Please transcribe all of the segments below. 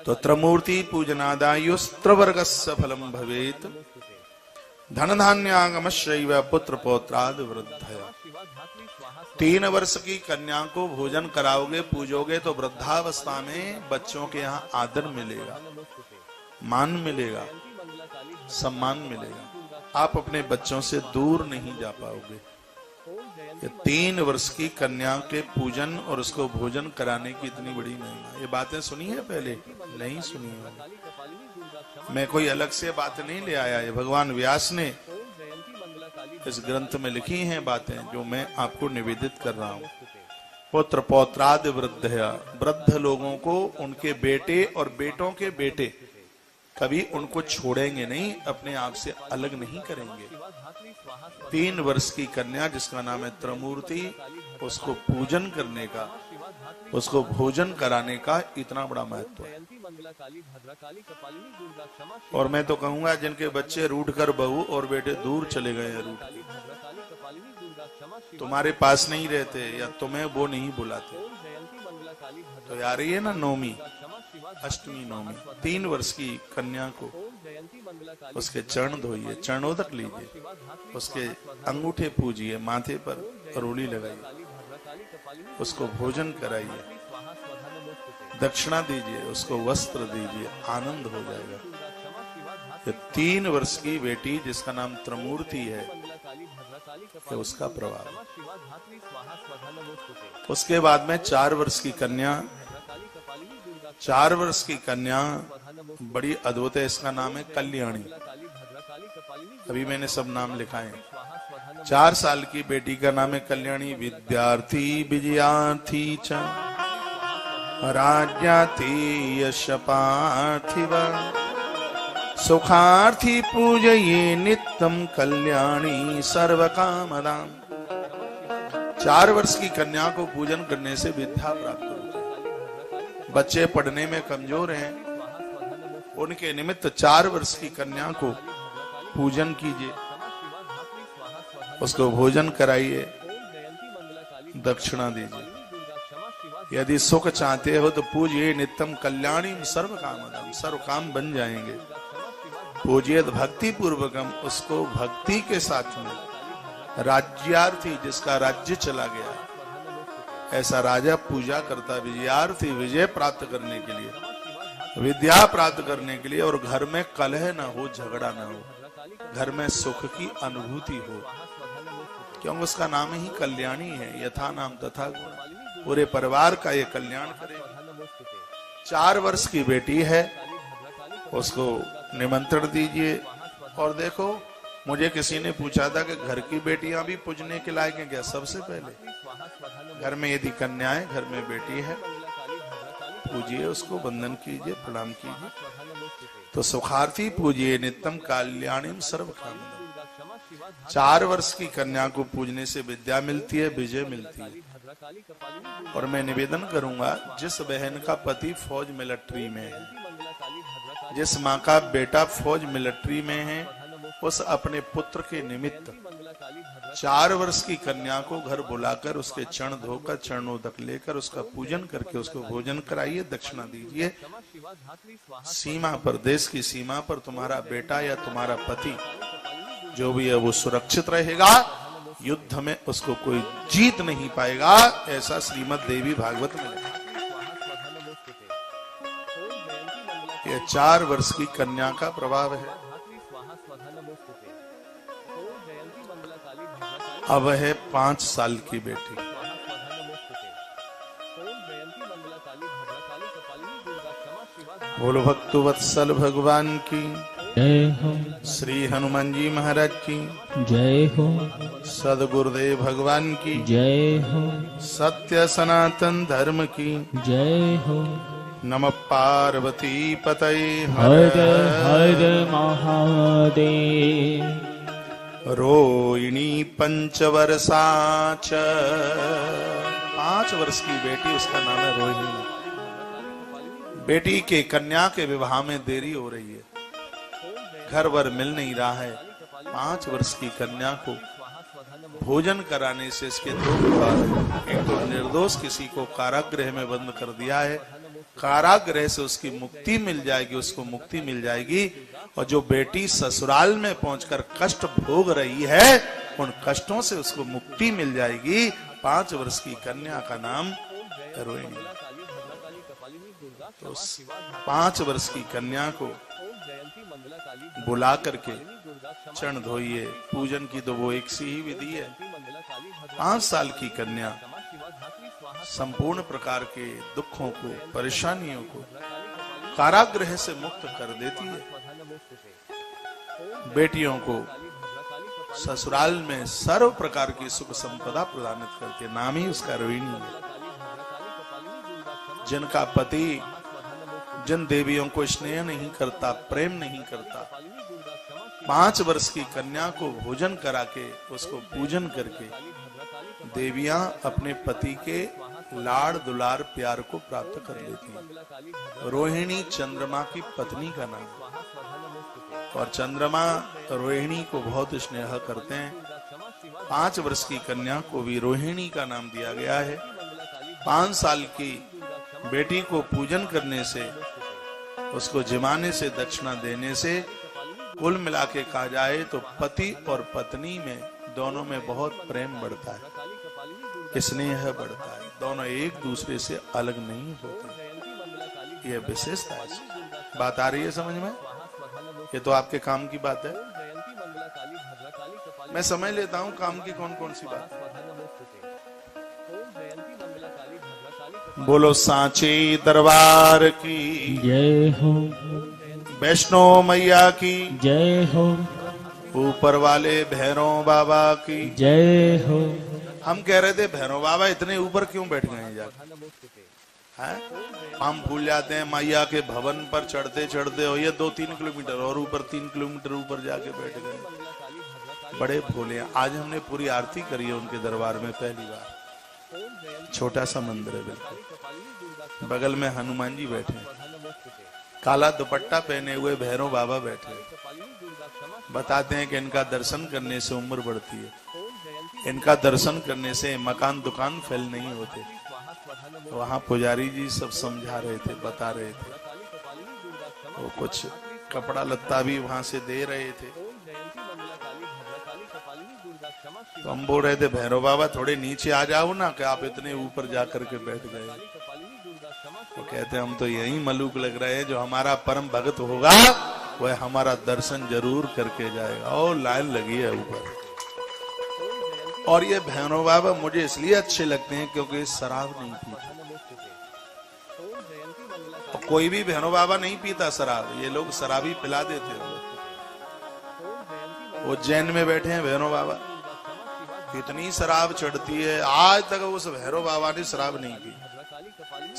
तो त्रमूर्ति पूजनादायुस्त्रवर्गस्य फलम भवेत धन धान्यागमश्चैव पुत्र पौत्राद वृद्धया। 3 वर्ष की कन्या को भोजन कराओगे, पूजोगे तो वृद्धावस्था में बच्चों के यहाँ आदर मिलेगा, मान मिलेगा, सम्मान मिलेगा। आप अपने बच्चों से दूर नहीं जा पाओगे। ये 3 वर्ष की कन्या के पूजन और उसको भोजन कराने की इतनी बड़ी महिमा, ये बातें सुनी है पहले? नहीं सुनी है। मैं कोई अलग से बात नहीं ले आया, ये भगवान व्यास ने इस ग्रंथ में लिखी हैं बातें जो मैं आपको निवेदित कर रहा हूँ। पुत्र पौत्राद वृद्धया, वृद्ध लोगों को उनके बेटे और बेटों के बेटे कभी उनको छोड़ेंगे नहीं, अपने आप से अलग नहीं करेंगे। 3 वर्ष की कन्या जिसका नाम है त्रमूर्ति, उसको पूजन करने का, उसको भोजन कराने का इतना बड़ा महत्व है। और मैं तो कहूंगा जिनके बच्चे रूठ कर बहू और बेटे दूर चले गए हैं, रूठ तुम्हारे पास नहीं रहते या तुम्हें वो नहीं बुलाते, तो यार ये ना नवमी अष्टमी नवमी 3 वर्ष की कन्या को उसके चरण धोइए, चरणोदक लीजिए, उसके अंगूठे पूजिए, माथे पर रोली लगाइए, उसको भोजन कराइए, दक्षिणा दीजिए, उसको वस्त्र दीजिए, आनंद हो जाएगा। ये 3 वर्ष की बेटी जिसका नाम त्रमूर्ति है, तो उसका प्रभाव। उसके बाद में 4 वर्ष की कन्या, 4 वर्ष की कन्या बड़ी अद्भुत है, इसका नाम है कल्याणी। अभी मैंने सब नाम लिखा है। 4 साल की बेटी का नाम है कल्याणी। विद्यार्थी विजयार्थी च राज्यार्थी यश पार्थिव सुखार्थी पूजये नित्यम कल्याणी सर्व कामदाम। 4 वर्ष की कन्या को पूजन करने से विद्या प्राप्त होती है। बच्चे पढ़ने में कमजोर हैं, उनके निमित्त 4 वर्ष की कन्या को पूजन कीजिए, उसको भोजन कराइए, दक्षिणा दीजिए। यदि सुख चाहते हो तो पूजिए नित्यम कल्याणी सर्व कामदम, सर्व काम बन जाएंगे। पूजिए भक्ति पूर्वकम, उसको भक्ति के साथ में। राज्यार्थी जिसका राज्य चला गया, ऐसा राजा पूजा करता। विजयार्थी विजय प्राप्त करने के लिए, विद्या प्राप्त करने के लिए, और घर में कलह ना हो, झगड़ा ना हो, घर में सुख की अनुभूति हो, क्योंकि उसका नाम ही कल्याणी है। यथा नाम तथा गुण, पूरे परिवार का ये कल्याण करे। 4 वर्ष की बेटी है, उसको निमंत्रण दीजिए। और देखो, मुझे किसी ने पूछा था कि घर की बेटियां भी पूजने के लायक हैं क्या? सबसे पहले घर में यदि कन्या है, घर में बेटी है, पूजिए, उसको वंदन कीजिए, प्रणाम कीजिए। तो सुखार्थी पूजिए नित्यम कल्याणीम सर्व कामदम। 4 वर्ष की कन्या को पूजने से विद्या मिलती है, विजय मिलती है। और मैं निवेदन करूंगा, जिस बहन का पति फौज मिलिट्री में है, जिस माँ का बेटा फौज मिलिट्री में है, उस अपने पुत्र के निमित्त 4 वर्ष की कन्या को घर बुलाकर उसके चरण धोकर, चरणोदक लेकर, उसका पूजन करके उसको भोजन कराइए, दक्षिणा दीजिए। सीमा पर, देश की सीमा पर तुम्हारा बेटा या तुम्हारा पति जो भी है वो सुरक्षित रहेगा, युद्ध में उसको कोई जीत नहीं पाएगा, ऐसा श्रीमद् देवी भागवत में लिखा। यह 4 वर्ष की कन्या का प्रभाव है। अब है 5 साल की बेटी। बोलो भक्तवत्सल भगवान की जय हो। श्री हनुमान जी महाराज की जय हो। सदगुरुदेव भगवान की जय हो। सत्य सनातन धर्म की जय हो। नमः पार्वती पतये हर हर महादेव। रोहिणी पंचवर्षाच, 5 वर्ष की बेटी, उसका नाम है रोहिणी। बेटी के कन्या के विवाह में देरी हो रही है, घर वर मिल नहीं रहा है। 5 वर्ष की कन्या को भोजन कराने से इसके 2 प्रभाव। एक तो निर्दोष किसी को कारागृह में बंद कर दिया है, कारागृह से उसकी मुक्ति मिल जाएगी, उसको मुक्ति मिल जाएगी। और जो बेटी ससुराल में पहुंचकर कष्ट भोग रही है, उन कष्टों से उसको मुक्ति मिल जाएगी। 5 वर्ष की कन्या का नाम रोहिणी। तो 5 वर्ष की कन्या को बुला करके चरण धोइए। पूजन की तो वो एक सी ही विधि है। 5 साल की कन्या संपूर्ण प्रकार के दुखों को, परेशानियों को कारागृह से मुक्त कर देती है। बेटियों को ससुराल में सर्व प्रकार की सुख संपदा प्रदानित करती है। नाम ही उसका रोहिणी है। जिनका पति जिन देवियों को स्नेह नहीं करता, प्रेम नहीं करता, 5 वर्ष की कन्या को भोजन करा के उसको पूजन करके देवियां अपने पति के लाड़ दुलार प्यार को प्राप्त कर लेती हैं। रोहिणी चंद्रमा की पत्नी का नाम है और चंद्रमा रोहिणी को बहुत स्नेह करते हैं। 5 वर्ष की कन्या को भी रोहिणी का नाम दिया गया है। 5 साल की बेटी को पूजन करने से, उसको जिमाने से, दक्षिणा देने से कुल मिला के कहा जाए तो पति और पत्नी में दोनों में बहुत प्रेम बढ़ता है, स्नेह बढ़ता है। दोनों एक दूसरे से अलग नहीं होते। यह विशेषता है। बात आ रही है समझ में? ये तो आपके काम की बात है। मैं समझ लेता हूँ काम की कौन कौन सी बात है। बोलो सांची दरबार की जय हो, वैष्णो मैया की जय हो, ऊपर वाले भैरव बाबा की जय हो। हम कह रहे थे भैरव बाबा इतने ऊपर क्यों बैठ गए हैं जाकर? हम भूल जाते हैं मैया के भवन पर चढ़ते चढ़ते हो ये 2-3 किलोमीटर और ऊपर 3 किलोमीटर ऊपर जाके बैठ गए। बड़े भोले हैं। आज हमने पूरी आरती करी है उनके दरबार में पहली बार। छोटा सा मंदिर है बिल्कुल। बगल में हनुमान जी बैठे हैं, काला दुपट्टा पहने हुए भैरव बाबा बैठे हैं। बताते हैं कि इनका दर्शन करने से उम्र बढ़ती है, इनका दर्शन करने से मकान दुकान फेल नहीं होते। वहां पुजारी जी सब समझा रहे थे, बता रहे थे। वो कुछ कपड़ा लत्ता भी वहां से दे रहे थे। तो हम बोल रहे थे भैरव बाबा थोड़े नीचे आ जाओ ना, कि आप इतने ऊपर जाकर के बैठ गए। वो कहते हम तो यही मलूक लग रहे हैं, जो हमारा परम भगत होगा वह हमारा दर्शन जरूर करके जाएगा। और लाइन लगी है ऊपर। और ये भैरव बाबा मुझे इसलिए अच्छे लगते हैं क्योंकि शराब नहीं पीते। कोई भी भैरव बाबा नहीं पीता शराब, ये लोग शराबी पिला देते हैं। उज्जैन में बैठे हैं भैरव बाबा, इतनी शराब चढ़ती है, आज तक उस भैरव बाबा ने शराब नहीं पी।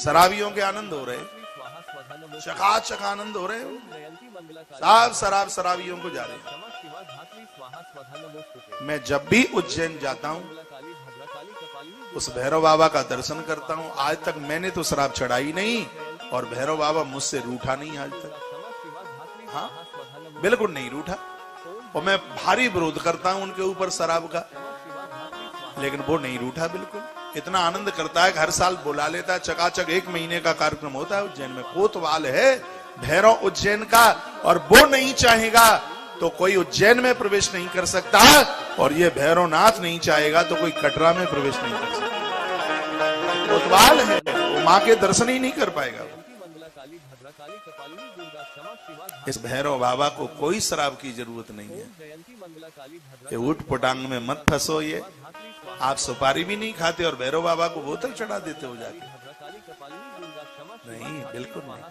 शराबियों के आनंद हो रहे, चकाचक आनंद हो रहे, सब शराब शराबियों को जा रहे। मैं जब भी उज्जैन जाता हूँ उस भैरव बाबा का दर्शन करता हूँ। आज तक मैंने तो शराब चढ़ाई नहीं और भैरव बाबा मुझसे रूठा नहीं आज तक। हाँ, बिल्कुल नहीं रूठा। और मैं भारी विरोध करता हूँ उनके ऊपर शराब का, लेकिन वो नहीं रूठा बिल्कुल। इतना आनंद करता है कि हर साल बुला लेता है। चकाचक 1 महीने का कार्यक्रम होता है उज्जैन में। कोतवाल है भैरव उज्जैन का, और वो नहीं चाहेगा तो कोई उज्जैन में प्रवेश नहीं कर सकता, और ये भैरवनाथ नहीं चाहेगा तो कोई कटरा में प्रवेश नहीं कर सकता। कोतवाल है, वो माँ के दर्शन ही नहीं कर पाएगा। इस भैरव बाबा को कोई शराब की जरूरत नहीं है। ये उठ पुटांग में मत फंसो। ये आप सुपारी भी नहीं खाते और भैरव बाबा को बोतल चढ़ा देते हो जाके। नहीं, बिल्कुल नहीं।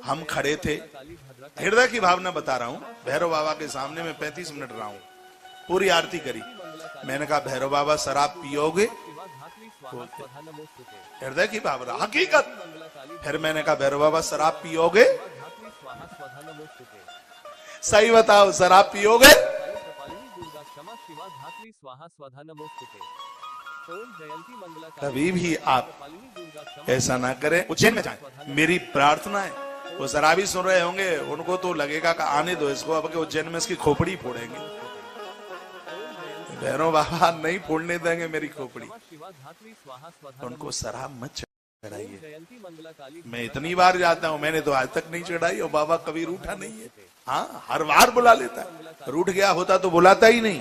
हम खड़े थे, हृदय की भावना बता रहा हूं, भैरव बाबा के सामने में 35 मिनट रहा हूं, पूरी आरती करी। मैंने कहा भैरव बाबा शराब पियोगे? हृदय की भावना, हकीकत। फिर मैंने कहा भैरव बाबा शराब पियोगे? सही बताओ, शराब पियोगे? कभी भी आप ऐसा ना करें। उज्जैन में जाएं, मेरी प्रार्थना है। वो शराबी सुन रहे होंगे, उनको तो लगेगा कि आने दो इसको, अब के उज्जैन में इसकी खोपड़ी फोड़ेंगे। भैरव बाबा नहीं फोड़ने देंगे मेरी खोपड़ी। उनको शराब मत चढ़ाइए। मैं इतनी बार जाता हूँ, मैंने तो आज तक नहीं चढ़ाई और बाबा कभी रूठा नहीं है। हाँ, हर बार बुला लेता है, रूठ गया होता तो बुलाता ही नहीं।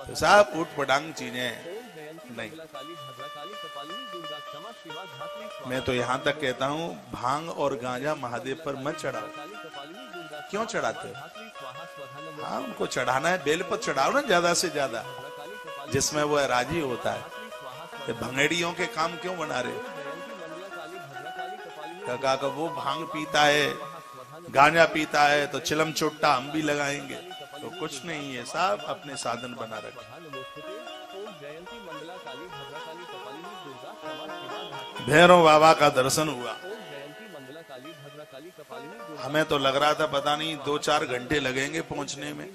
तो साहब उठ पटांग चीजें नहीं। मैं तो यहाँ तक कहता हूँ, भांग और गांजा महादेव पर मत चढ़ाओ। क्यों चढ़ाते हो? हाँ, उनको चढ़ाना है, बेलपत्र चढ़ाओ ना ज्यादा से ज्यादा, जिसमें वो राजी होता है। ये भंगेड़ियों के काम क्यों बना रहे? काका का वो भांग पीता है, गांजा पीता है, तो चिलम चुट्टा हम भी लगाएंगे, तो कुछ नहीं है साहब, अपने साधन बना रखे। भैरव बाबा का दर्शन हुआ, हमें तो लग रहा था पता नहीं 2-4 घंटे लगेंगे पहुंचने में,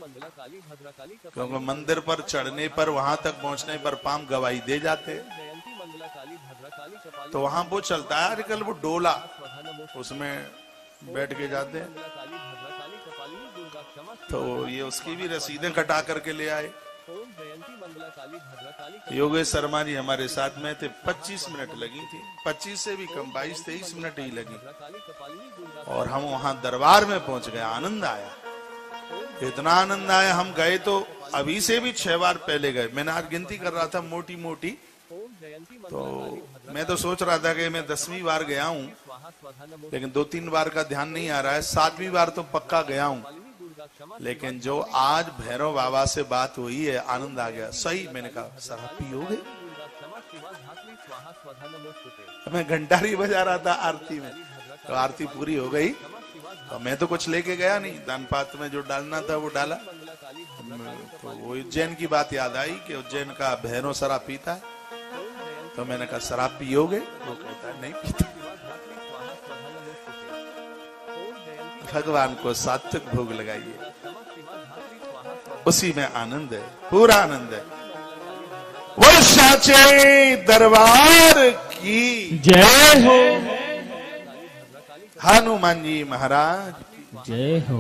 क्योंकि मंदिर पर चढ़ने पर, वहां तक पहुंचने पर पाम गवाही दे जाते। तो वहां वो चलता है आजकल, वो डोला, उसमें बैठ के जाते हैं। तो ये उसकी भी रसीदें कटा करके ले आए। योगेश शर्मा जी हमारे साथ में थे, 25 मिनट लगी थी, 25 से भी कम, 22-23 मिनट ही लगी, और हम वहां दरबार में पहुंच गए। आनंद आया, इतना आनंद आया, हम गए तो अभी से भी 6 बार पहले गए। मैंने आज गिनती कर रहा था मोटी मोटी, तो मैं तो सोच रहा था कि मैं 10वीं बार गया हूँ, लेकिन 2-3 बार का ध्यान नहीं आ रहा है, 7वीं बार तो पक्का गया हूँ। लेकिन जो आज भैरव बाबा से बात हुई है, आनंद आ गया। सही, मैंने कहा शराब पियोगे? मैं घंटारी बजा रहा था आरती में, तो आरती पूरी हो गई, तो मैं तो कुछ लेके गया नहीं, दान पात्र में जो डालना था वो डाला। तो वो उज्जैन की बात याद आई कि उज्जैन का भैरव शराब पीता है, तो मैंने कहा शराब पियोगे? वो कहता है नहीं पीता। भगवान को सात्विक भोग लगाइए, उसी में आनंद है, पूरा आनंद है। वो साचे दरबार की जय हो, हनुमान जी महाराज जय हो।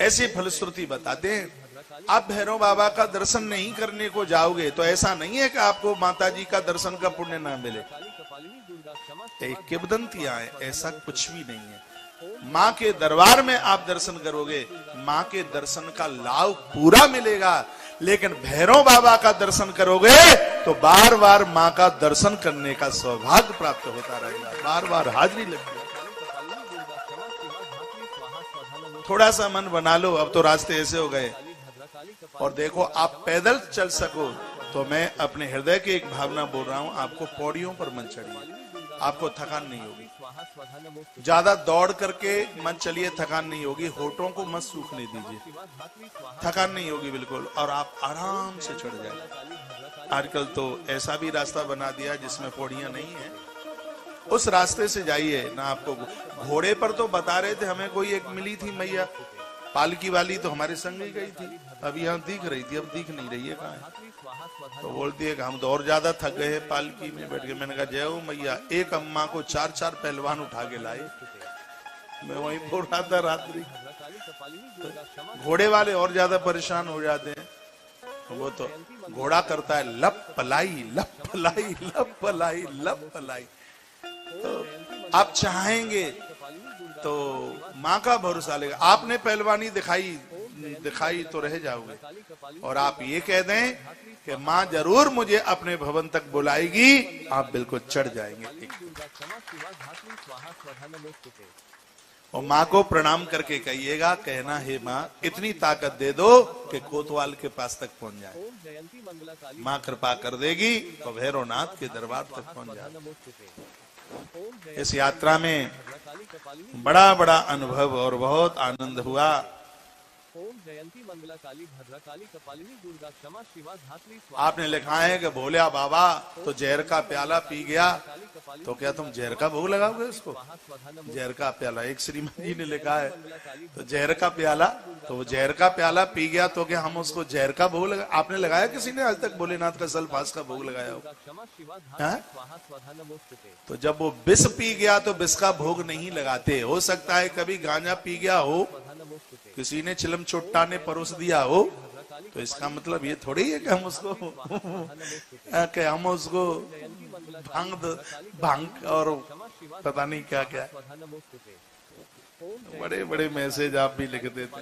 ऐसी फलश्रुति बताते हैं। आप भैरव बाबा का दर्शन नहीं करने को जाओगे तो ऐसा नहीं है कि आपको माता जी का दर्शन का पुण्य ना मिले। एक किंवदंतियां है, ऐसा कुछ भी नहीं है। माँ के दरबार में आप दर्शन करोगे, माँ के दर्शन का लाभ पूरा मिलेगा। लेकिन भैरव बाबा का दर्शन करोगे तो बार बार माँ का दर्शन करने का सौभाग्य प्राप्त होता रहेगा, बार बार हाजिरी लगेगी। थोड़ा सा मन बना लो, अब तो रास्ते ऐसे हो गए, और देखो आप पैदल चल सको तो मैं अपने हृदय की एक भावना बोल रहा हूँ, आपको पौड़ियों पर मत चढ़िए, आपको थकान नहीं होगी। ज्यादा दौड़ करके मत चलिए, थकान नहीं होगी। होठों को मत सूखने दीजिए, थकान नहीं होगी बिल्कुल, और आप आराम से चढ़ जाए। आजकल तो ऐसा भी रास्ता बना दिया जिसमें पौड़ियां नहीं है, उस रास्ते से जाइए ना। आपको घोड़े पर तो बता रहे थे, हमें कोई एक मिली थी मैया पालकी वाली, तो हमारे संग ही गई थी, अभी यहाँ दिख रही थी, अब दिख नहीं रही है, कहाँ है? तो बोलती है कि हम तो और ज्यादा थक गए हैं पालकी में बैठ के। मैंने कहा जय हो मैया, एक अम्मा को 4-4 पहलवान उठा के लाए। मैं वहीं बोल रहा था रात्रि, तो घोड़े वाले और ज्यादा परेशान हो जाते हैं। वो तो घोड़ा करता है लप पलाई लप पलाई लप पलाई लप पलाई। तो आप चाहेंगे तो माँ का भरोसा लेगा। आपने पहलवानी दिखाई तो रह जाओगे, और आप ये कह दें कि माँ जरूर मुझे अपने भवन तक बुलाएगी, आप बिल्कुल चढ़ जाएंगे। और माँ को प्रणाम करके कहिएगा, कहना है माँ इतनी ताकत दे दो कि कोतवाल के पास तक पहुंच जाए। माँ कृपा कर देगी तो भैरवनाथ के दरबार तक पहुंच जाए। इस यात्रा में बड़ा बड़ा अनुभव और बहुत आनंद हुआ। आपने लिखा है कि भोले बाबा तो जहर का प्याला पी गया, तो क्या तुम जहर का भोग लगाओगे उसको? जहर का प्याला, एक श्रीमान जी ने लिखा है, तो जहर का प्याला, तो वो जहर का प्याला पी गया तो क्या हम उसको जहर का भोग लगा? आपने लगाया किसी ने आज तक भोलेनाथ का सल्फास का भोग लगाया हो? तो जब वो विष पी गया तो विष का भोग नहीं लगाते। हो सकता है कभी गांजा पी गया हो, किसी ने चिलम चुट्टा ने परोस दिया हो, तो इसका मतलब ये थोड़ी है कि हम उसको भांग और पता नहीं क्या क्या, बड़े बड़े मैसेज आप भी लिख देते।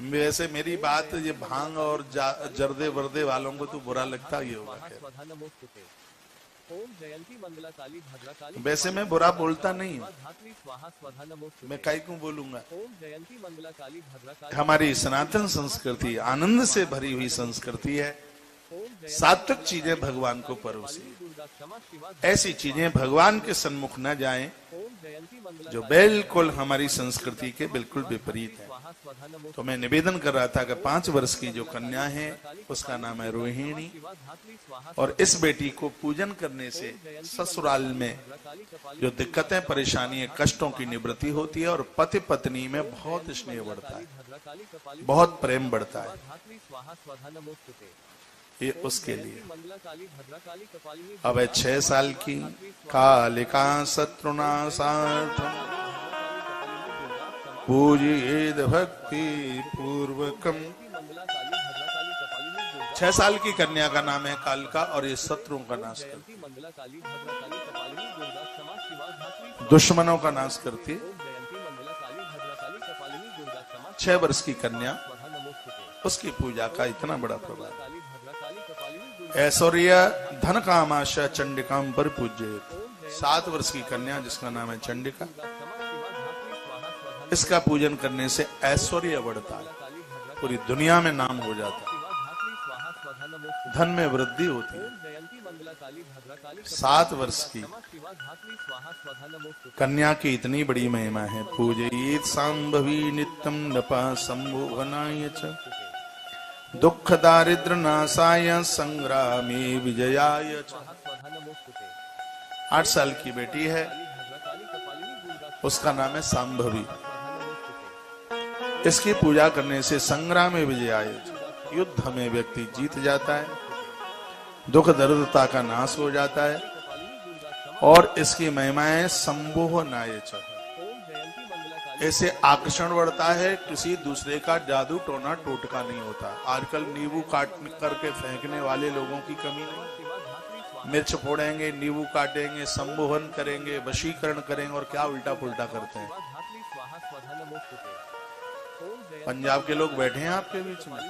वैसे मेरी बात ये भांग और जर्दे वर्दे वालों को तो बुरा लगता ही होगा। वैसे मैं बुरा बोलता नहीं हूँ, मैं काहे क्यों बोलूंगा। हमारी सनातन संस्कृति आनंद से भरी हुई संस्कृति है। सात्विक चीजें भगवान को परोसी, ऐसी चीजें भगवान के सन्मुख न जाएं जो बिल्कुल हमारी संस्कृति के बिल्कुल विपरीत है। तो मैं निवेदन कर रहा था कि 5 वर्ष की जो कन्या है उसका नाम है रोहिणी, और इस बेटी को पूजन करने से ससुराल में जो दिक्कतें परेशानियां कष्टों की निवृत्ति होती है, और पति पत्नी में बहुत स्नेह बढ़ता है, बहुत प्रेम बढ़ता है। ये उसके लिए अब 6 साल की कालिका शत्रुनाशार्थम पूजित भक्ति पूर्वकम। 6 साल की कन्या का नाम है कालिका, और ये शत्रुओं का नाश करती, दुश्मनों का नाश करती। 6 वर्ष की कन्या, उसकी पूजा का इतना बड़ा प्रभाव। ऐश्वर्य धन कामाशा चंडिकाम पर पूज्येत। 7 वर्ष की कन्या जिसका नाम है चंडिका, इसका पूजन करने से ऐश्वर्य बढ़ता है, पूरी दुनिया में नाम हो जाता है, धन में वृद्धि होती है। 7 वर्ष की कन्या की इतनी बड़ी महिमा है। पूजयेत सांभवी नित्यम नपा संभोगनाय च दुख दारिद्र नाशाय संग्रामे विजयाय च। 8 साल की बेटी है, उसका नाम है सांभवी। इसकी पूजा करने से संग्राम में विजयाय, युद्ध में व्यक्ति जीत जाता है, दुख दरिद्रता का नाश हो जाता है, और इसकी महिमाएं संबोहनाय च, ऐसे आकर्षण बढ़ता है, किसी दूसरे का जादू टोना टोटका नहीं होता। आजकल नींबू काट करके फेंकने वाले लोगों की कमी नहीं, मिर्च फोड़ेंगे, नींबू काटेंगे, संबोहन करेंगे, वशीकरण करेंगे, और क्या उल्टा पुल्टा करते हैं। पंजाब के लोग बैठे हैं आपके बीच में,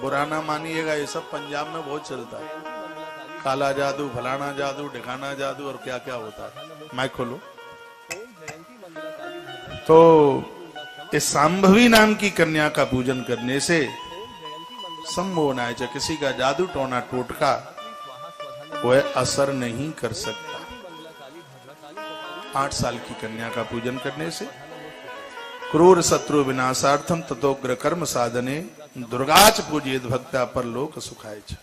बुरा ना मानिएगा, ये सब पंजाब में बहुत चलता है। काला जादू, फलाना जादू, ढिकाना जादू, और क्या क्या होता है। माइक खोलो। तो इस सांभवी नाम की कन्या का पूजन करने से संभोनाय च, किसी का जादू टोना टोटका वह असर नहीं कर सकता। 8 साल की कन्या का पूजन करने से क्रूर शत्रु विनाशार्थम ततोग्र कर्म साधने दुर्गाच पूजित भक्ता पर लोक सुखाय च।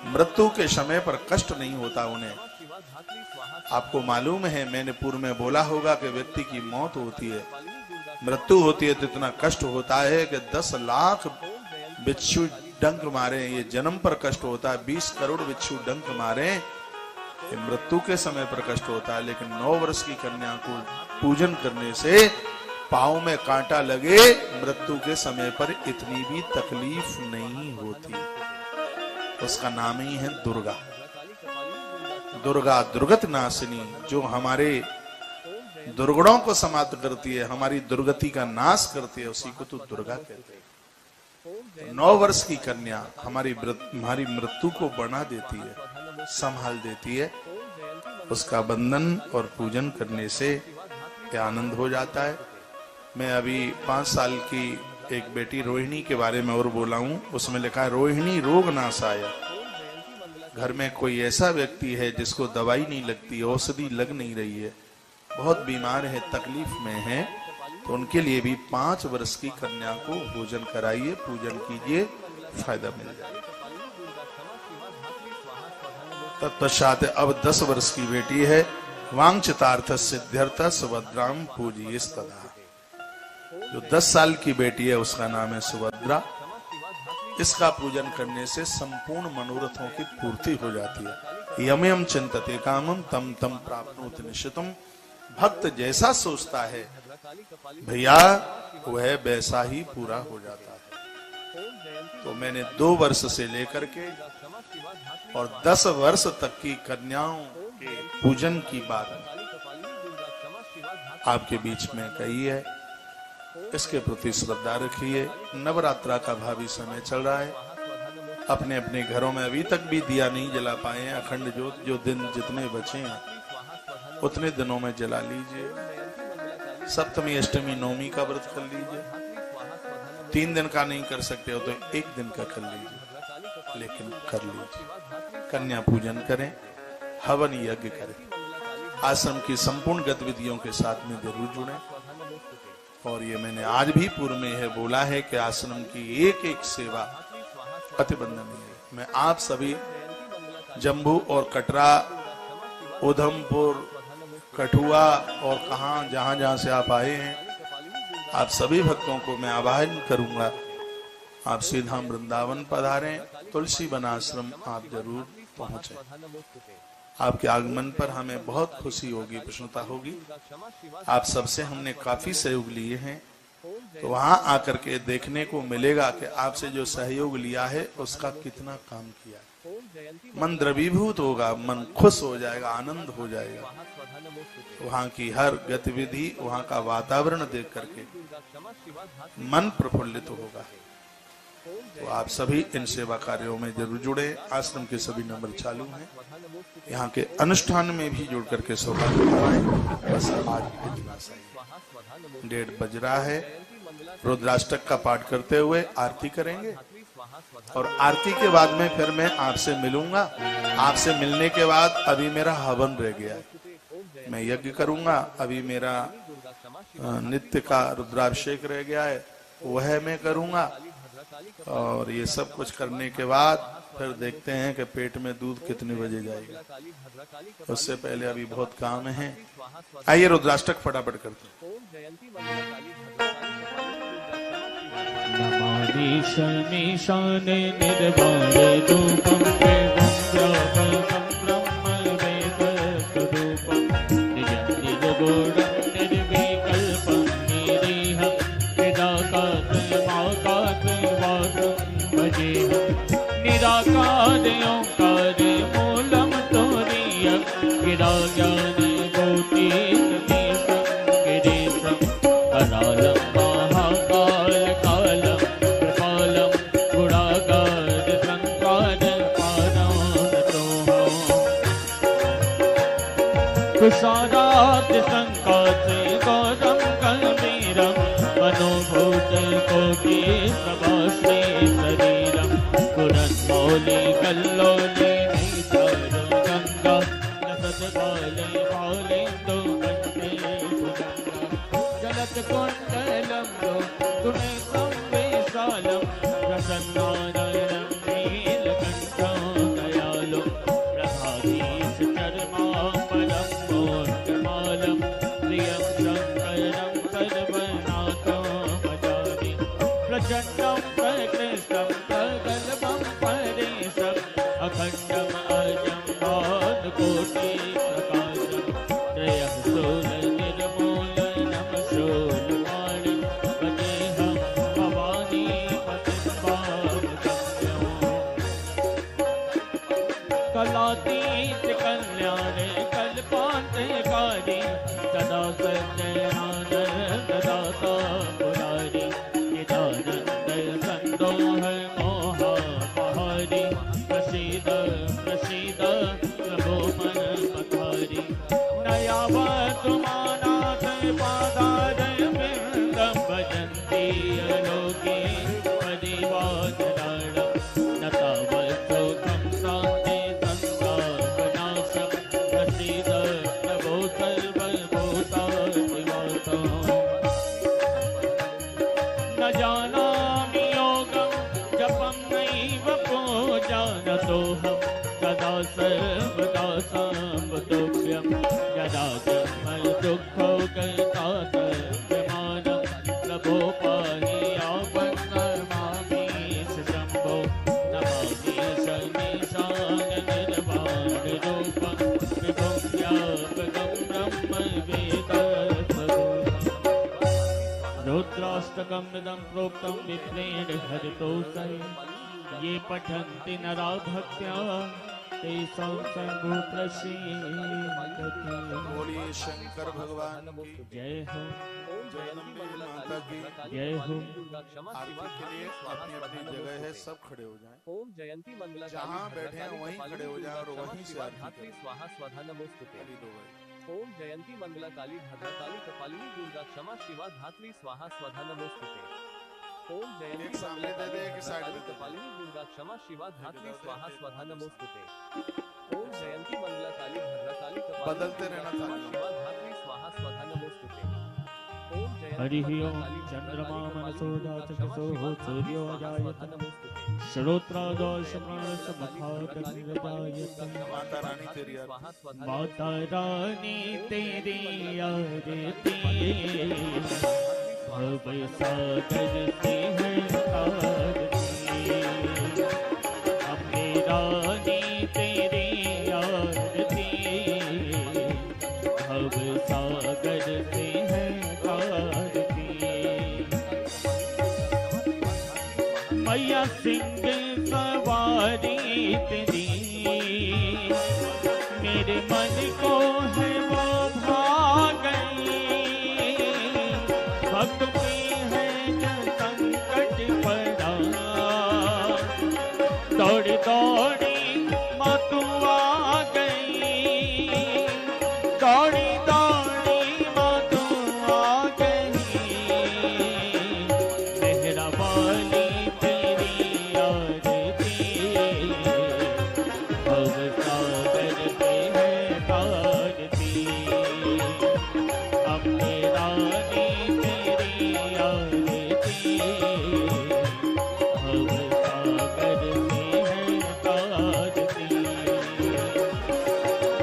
मृत्यु के समय पर कष्ट नहीं होता उन्हें। आपको मालूम है, मैंने पूर्व में बोला होगा कि व्यक्ति की मौत होती है, मृत्यु होती है, तो इतना कष्ट होता है कि 10 लाख बिच्छू डंक मारे, ये जन्म पर कष्ट होता है। 20 करोड़ बिच्छू डंक मारे, ये मृत्यु के समय पर कष्ट होता है। लेकिन 9 वर्ष की कन्या को पूजन करने से पांव में कांटा लगे, मृत्यु के समय पर इतनी भी तकलीफ नहीं होती। उसका नाम ही है दुर्गा। दुर्गा दुर्गत नाशिनी, जो हमारे दुर्गुणों को समाप्त करती है, हमारी दुर्गति का नाश करती है, उसी को तो दुर्गा कहते हैं। तो 9 वर्ष की कन्या हमारी मृत्यु को बना देती है, संभाल देती है। उसका बंधन और पूजन करने से आनंद हो जाता है। मैं अभी 5 साल की एक बेटी रोहिणी के बारे में और बोला हूं, उसमें लिखा है रोहिणी रोग नाशाय। घर में कोई ऐसा व्यक्ति है जिसको दवाई नहीं लगती, औषधि लग नहीं रही है, बहुत बीमार है, तकलीफ में है, तो उनके लिए भी 5 वर्ष की कन्या को भोजन कराइए, पूजन कीजिए, फायदा मिल जाए। तत्पश्चात अब 10 वर्ष की बेटी है, वांछितार्थ सिद्ध्यर्थ सुभद्राम पूजियस्तदा। जो 10 साल की बेटी है उसका नाम है सुभद्रा। इसका पूजन करने से संपूर्ण मनोरथों की पूर्ति हो जाती है। यम यम चिंतते कामम तम तम प्राप्नोति निश्चितम। भक्त जैसा सोचता है भैया वह वैसा ही पूरा हो जाता है। तो मैंने 2 वर्ष से लेकर के और 10 वर्ष तक की कन्याओं के पूजन की बात आपके बीच में कही है। इसके प्रति श्रद्धा रखिए। नवरात्रा का भावी समय चल रहा है। अपने अपने घरों में अभी तक भी दिया नहीं जला पाए हैं। अखंड ज्योत जो दिन जितने बचे हैं उतने दिनों में जला लीजिए। सप्तमी अष्टमी नवमी का व्रत कर लीजिए। 3 दिन का नहीं कर सकते हो तो 1 दिन का कर लीजिए, लेकिन कर लीजिए। कन्या पूजन करें, हवन यज्ञ करें, आश्रम की संपूर्ण गतिविधियों के साथ में जरूर जुड़ें। और ये मैंने आज भी पूर्व में है बोला है कि आश्रम की एक एक सेवा अति वंदनीय है। मैं आप सभी जम्मू और कटरा, उधमपुर, कठुआ और कहां जहां जहां से आप आए हैं, आप सभी भक्तों को मैं आह्वान करूंगा, आप सीधा वृंदावन पधारें। तुलसी वन आश्रम आप जरूर पहुंचे। आपके आगमन पर हमें बहुत खुशी होगी, प्रसन्नता होगी। आप सबसे हमने काफी सहयोग लिए हैं, तो वहां आकर के देखने को मिलेगा कि आपसे जो सहयोग लिया है उसका कितना काम किया है। मन द्रवीभूत होगा, मन खुश हो जाएगा, आनंद हो जाएगा। वहां की हर गतिविधि, वहां का वातावरण देख करके मन प्रफुल्लित होगा। तो आप सभी इन सेवा कार्यों में जरूर जुड़े। आश्रम के सभी नंबर चालू हैं। यहाँ के अनुष्ठान में भी जुड़ करके सौभाग्य पाएं। बस आज इतना सही। 1:30 बज रहा है। रुद्राष्टक का पाठ करते हुए आरती करेंगे और आरती के बाद में फिर मैं आपसे मिलूंगा। आपसे मिलने के बाद अभी मेरा हवन रह गया है, मैं यज्ञ करूंगा। अभी मेरा नित्य का रुद्राभिषेक रह गया है, वह मैं करूंगा। और ये सब कुछ करने के बाद फिर देखते हैं कि पेट में दूध कितने बजे जाएगा। उससे पहले अभी बहुत काम है। आइए रुद्राष्टक फटाफट करते हैं। नमामि शमीशाने निर्वाणे धूपं वेदं ब्रह्म वेदस्वरूपं निजं निर्गुणं निर्विकल्पं निरीहं निराकार ओंकार मूलम तोरियं गिराज्ञान कोटि सतीशं गिरीशं करालं महाकाल कालं कृपालं गुणागार संकार पारानतोऽहम् कुशारात संकाच गौरं गंभीरं मनोभूत कोटि प्रभाश्री शरीरं पुरन्मौलि कल्लोलि नैतारं गंगा नसद्बाले बालेन्दु कंठे भुजंगा जलत कुण्डलं गुणेशं विशालं प्रसन्नारायणं नीलकण्ठं दयालुं प्रभाधीश चर्माम्बरं मोक्षमालं प्रियं शङ्करं सर्वनाथं भजामि प्रचण्डं प्रकृष्टं प्रगल्भं परेशम् अखण्डम् अजं भानुकोटिप्रकाशं त्रयं शूलनिर्मूलनं शूलपाणिं वदेहं भवानी पतितपावनगम्यम् कलातीत कल्याणे कल्पान्तकारी सदा सज्जनानन्ददाता पुरारी निदानन्द सन्दोह मोहापहारी प्रसीद प्रसीद प्रभो मन पथारी नयावतु मानाथ पादार वृन्दं भजन्ति अलोके परिवादराणं न तावत्सुखं शान्ति संतापनाशं प्रसीद प्रभो सर्वभूताधिवासम् न जानामि योगं जपं नैव पूजानतोऽहं सदा सर्वदा सम्बुद्धोऽभ्यं यदा जन्मदुःखौ गतातर्यमानं प्रभो पाहि आपन्नमामि शम्भो नमामि शमीशाननिर्वाणरूपं विभुं व्यापकं ब्रह्म वेदस्वरूपम् रुद्राष्टकम् इदं प्रोक्तं विप्रेण हरितोषये ये पठन्ति नरा भक्त्या तेषां सर्वप्रसीदति। बोलिए शंकर भगवान की जय हो, जगदम्बे माता की जय हो। आरती के लिए अपनी अपनी जगह है, सब खड़े हो जाएं। ओम जयंती मंगला जहाँ बैठे हैं वहीं खड़े हो जाएं और वहीं से आरती धात्री करें। स्वाहा स्वधा नमोस्तुते। खाली दो भाई। ओम जयंती मंगला काली भद्रकाली कपालिनी दुर्गा क्षमा शिवा धात्री स्वाहा स्वधा नमोस्तुते। ओम जयंती एक सामने दे दे, एक साइड में दे दे। कपालिनी दुर्गा क्षमा शिवा धात्री स्वाहा स्वधा नमोस्तुते। ओम जयंती मंगला काली भद्रकाली कपालिनी बदलते रहना दुर्गा क्षमा चाहिए। शिवा धात्री स्वाहा स्वधा नमोस्तुते। ओम जयंती हरि मंगला ओम काली चंद्रमा भद्रकाली मनसो कपालिनी जात दुर्गा क्षमा कसो शिवा हो धात्री सूर्यो स्वाहा अजायत स्वधा नमोस्तुते। श्रोत्रादोषमानसमुखाग्निर्जायते। माता रानी तेरी आरती। माता रानी तेरी आरती भव सागर से है आरती। अम्बे रानी तेरी आरती भव सागर से है आरती। मैया सिंह सवारी तेरी मेरे मन को है वो भा गई। भक्त में है जब संकट पड़ा दौड़ी दौड़ी माँ तू आ गई। दौड़ी दौड़ी माँ तू आ गई। मेहरा वाली तेरी आरती भव सागर पे है आरती। अम्बे रानी तेरी आरती भव सागर पे है आरती।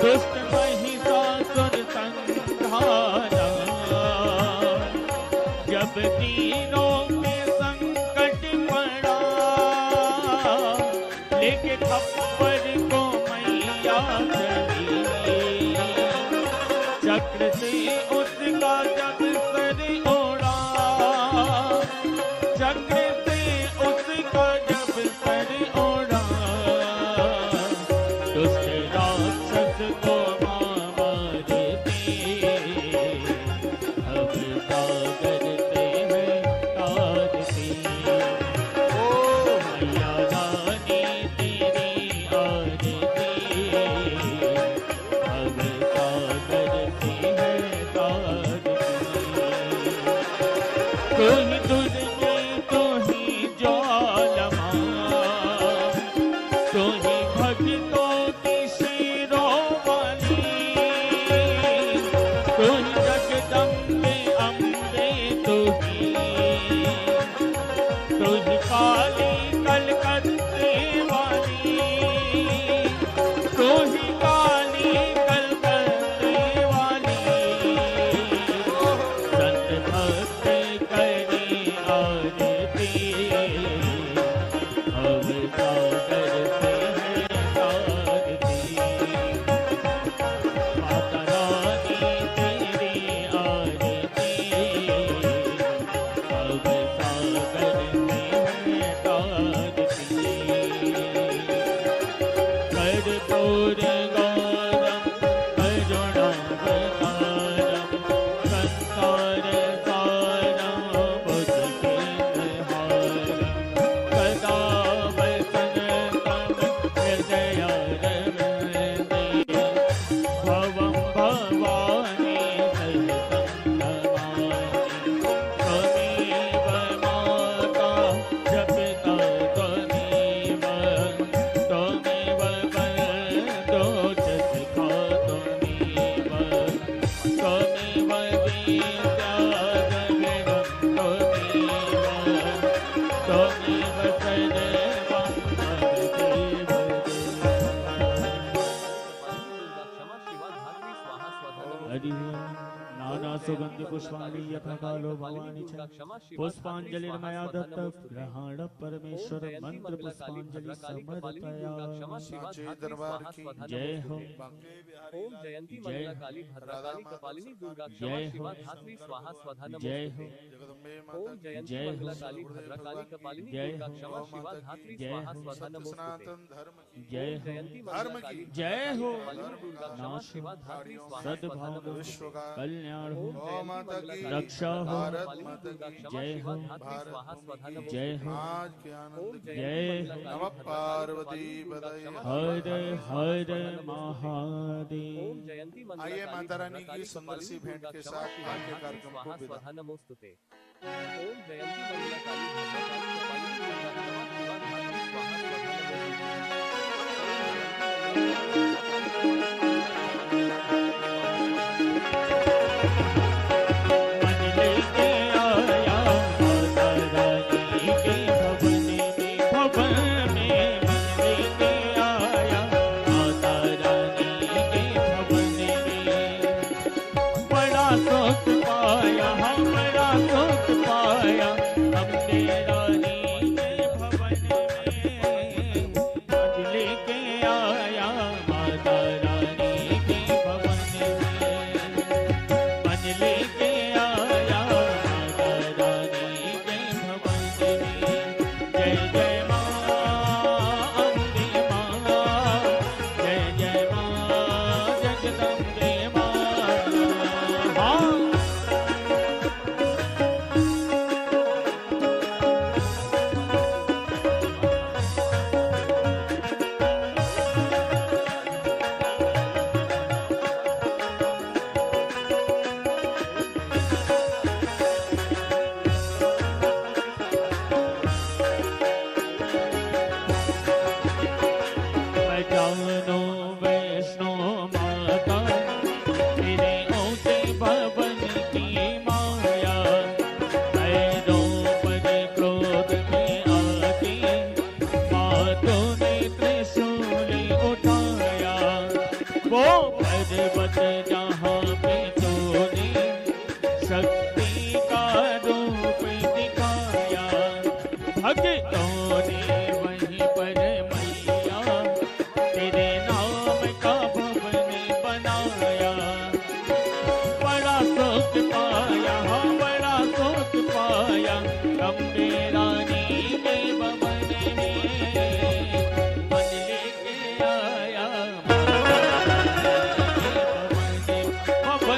दुष्ट महिषासुर संहारा जब तीनों में संकट पड़ा लेके खप्पर को मैया चली। चक्र से उसका जब सर ओढ़ा चक्र से उसका जब सर ओढ़ा दुष्ट राक्षस को मां मारती। भव सागर से है आरती। मैया रानी तेरी आरती भव सागर से है आरती। तू ही दुर्गे तू ही ज्वालमा तू ही भक्तों की शिरोमणि। तू ही जगदम्बे अम्बे तू ही काली कलकत्ते वाली। तू ही काली कलकत्ते वाली। संत भक्त करे आरती भव सागर से है आरती। माता रानी तेरी आरती भव सागर से है आरती। कर्पूर गौरम करुणावतारम संसार सारम भुजगेन्द्रहारम सदा वसन्तं हृदयारविन्दे। भवं भवानी सहितं नमामि। त्वमेव माता जपिता त्वमेव त्वमेव वरदो च सखा त्वमेव त्वमेव विद्या जगदं त्वमेव त्वमेव सर्वं ममदेव कपालिनी दुर्गा क्षमा शिवा धात्री स्वाहा स्वधा नमोस्तुते। हरि ओम नाना सुगंधि पुष्पाणि यथा कालो भवानी च पुष्पांजलिर्मया दत्त ग्रहण परमेश्वर मंत्र पुष्पांजलि समर्पयामि। साचे दरबार की जय हो। ओम जयंती मंगला काली भद्रकाली कपालिनी दुर्गा क्षमा जय हो। शिवा धात्री स्वाहा स्वधा जय नमोस्तुते। हो। जगदम्बे ओम माता की जयंती जय हो। मंगला काली भद्रकाली कपालिनी जय दुर्गा हो। क्षमा शिवा धात्री जय स्वाहा हो। स्वधा नमोस्तुते। सनातन धर्म की जय ओम हो। जयंती धर्म मंगला की काली जय हो। कपालिनी दुर्गा क्षमा नाश शिवा धात्री स्वाहा सद्भाव स्वधा विश्व नमोस्तुते। का कल्याण हो। ओम गौ माता की रक्षा हो। भारत कपालिनी माता दुर्गा की क्षमा जय शिवा हो। धात्री भारत स्वाहा भूमि स्वधा की नमोस्तुते। जय हो। आज के ओम आनंद की जय जयंती मंगला हो। नमः पार्वती बदय हर हर महादेव। ओम जयंती मंगला आइए काली माता रानी की भद्रकाली सुंदर सी कपालिनी भेंट दुर्गा के क्षमा साथ शिवा आज के धात्री कार्यक्रम को स्वाहा विदा। स्वधा नमोस्तुते। ओम जयंती मंगला काली भद्रकाली कपालिनी दुर्गा क्षमा शिवा धात्री स्वाहा स्वधा मन लेके आया माता रानी के भवन में, भवन में मन लेके आया माता रानी के भवन में। बड़ा सुख पाया हम, बड़ा सुख पाया हमने रानी के भवन में। मन लेके आया माता रानी के भवन में। मन लेके आया माता रानी के भवन में। जय जय माँ अम्बे माँ, जय जय माँ जगदम्बे माँ। हाँ। बजानो वैष्णो माता तेरे ऊंचे भवन की माया। पैरों पर क्रोध में आके मातों ने त्रिशूल उठाया। वो पर्वत जहाँ पे तूने शक्ति का रूप दिखाया। भक्तों ने वहीं पर मैया तेरे नाम का भवन बनाया। बड़ा सुख पाया हम, बड़ा सुख पाया अम्बे रानी के भवन में। मन लेके आया माता रानी के भवन में।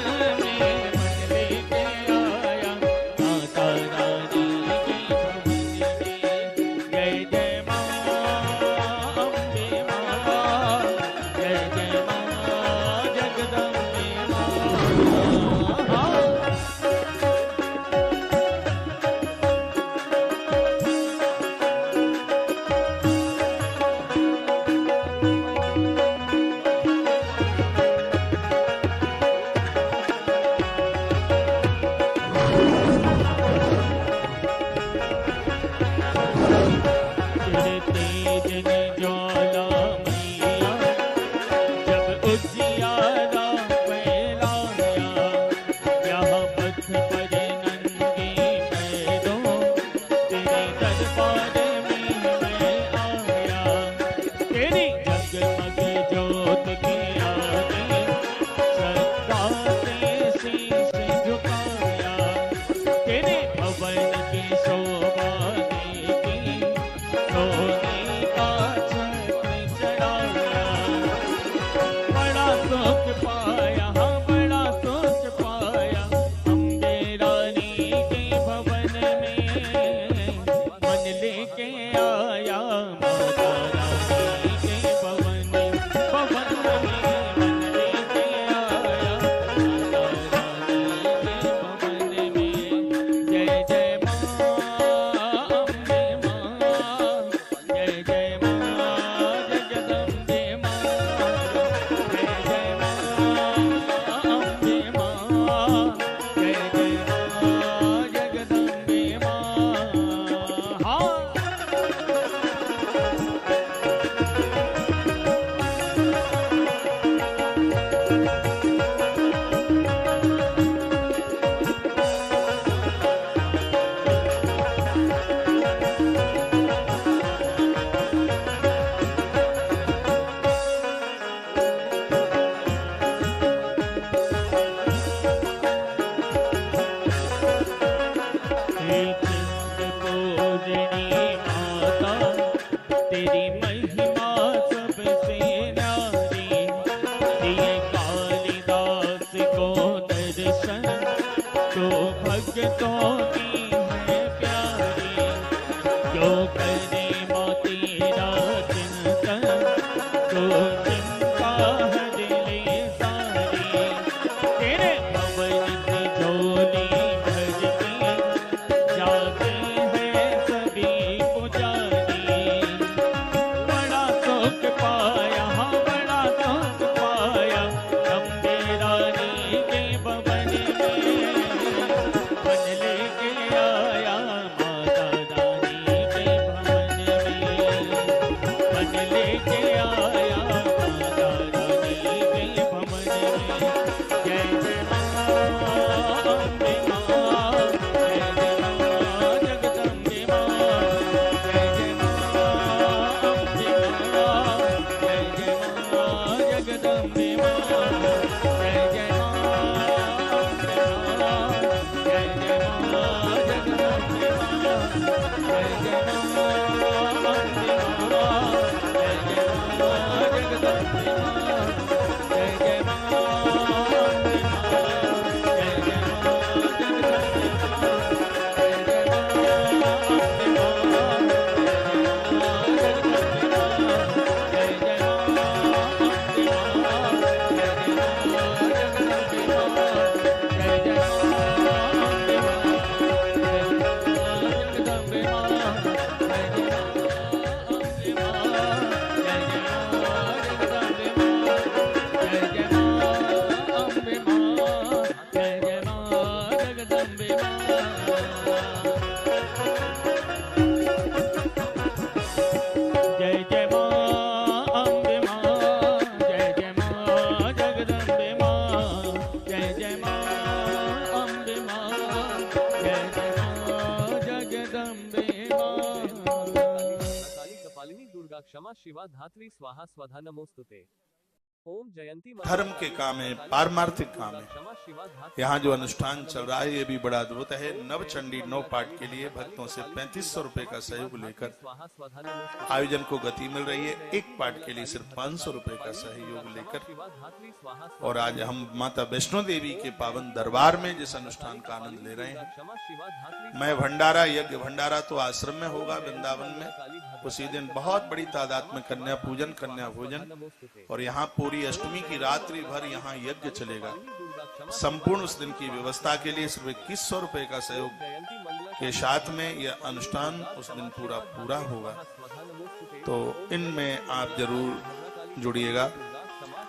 क्षमा शिवा धात्री स्वाहा स्वधा नमोस्तुते। ओम जयंती धर्म के काम है, पारमार्थिक काम है। क्षमा शिवा धात्री यहाँ जो अनुष्ठान चल रहा है ये भी बड़ा अद्भुत है। नवचंडी 9 पाठ के लिए भक्तों से 3500 रुपए का सहयोग लेकर स्वाहा स्वधा नमोस्तुते। आयोजन को गति मिल रही है। एक पाठ के लिए सिर्फ 500 रुपए का सहयोग लेकर। शिवा धात्री स्वाहा और आज हम माता वैष्णो देवी के पावन दरबार में जिस अनुष्ठान का आनंद ले रहे हैं, क्षमा शिवा धात्री मैं भंडारा यज्ञ भंडारा तो आश्रम में होगा वृंदावन में। उसी दिन बहुत बड़ी तादाद में कन्या पूजन कन्या भोजन, नमोस्तुते। और यहाँ पूरी अष्टमी की रात्रि भर यहाँ यज्ञ चलेगा। दुर्गा क्षमा संपूर्ण उस दिन की व्यवस्था के लिए सिर्फ 2100 रुपए का सहयोग जयंती मंगला के साथ में यह अनुष्ठान उस दिन पूरा होगा। स्वधा नमोस्तुते। तो इनमें आप जरूर जुड़िएगा।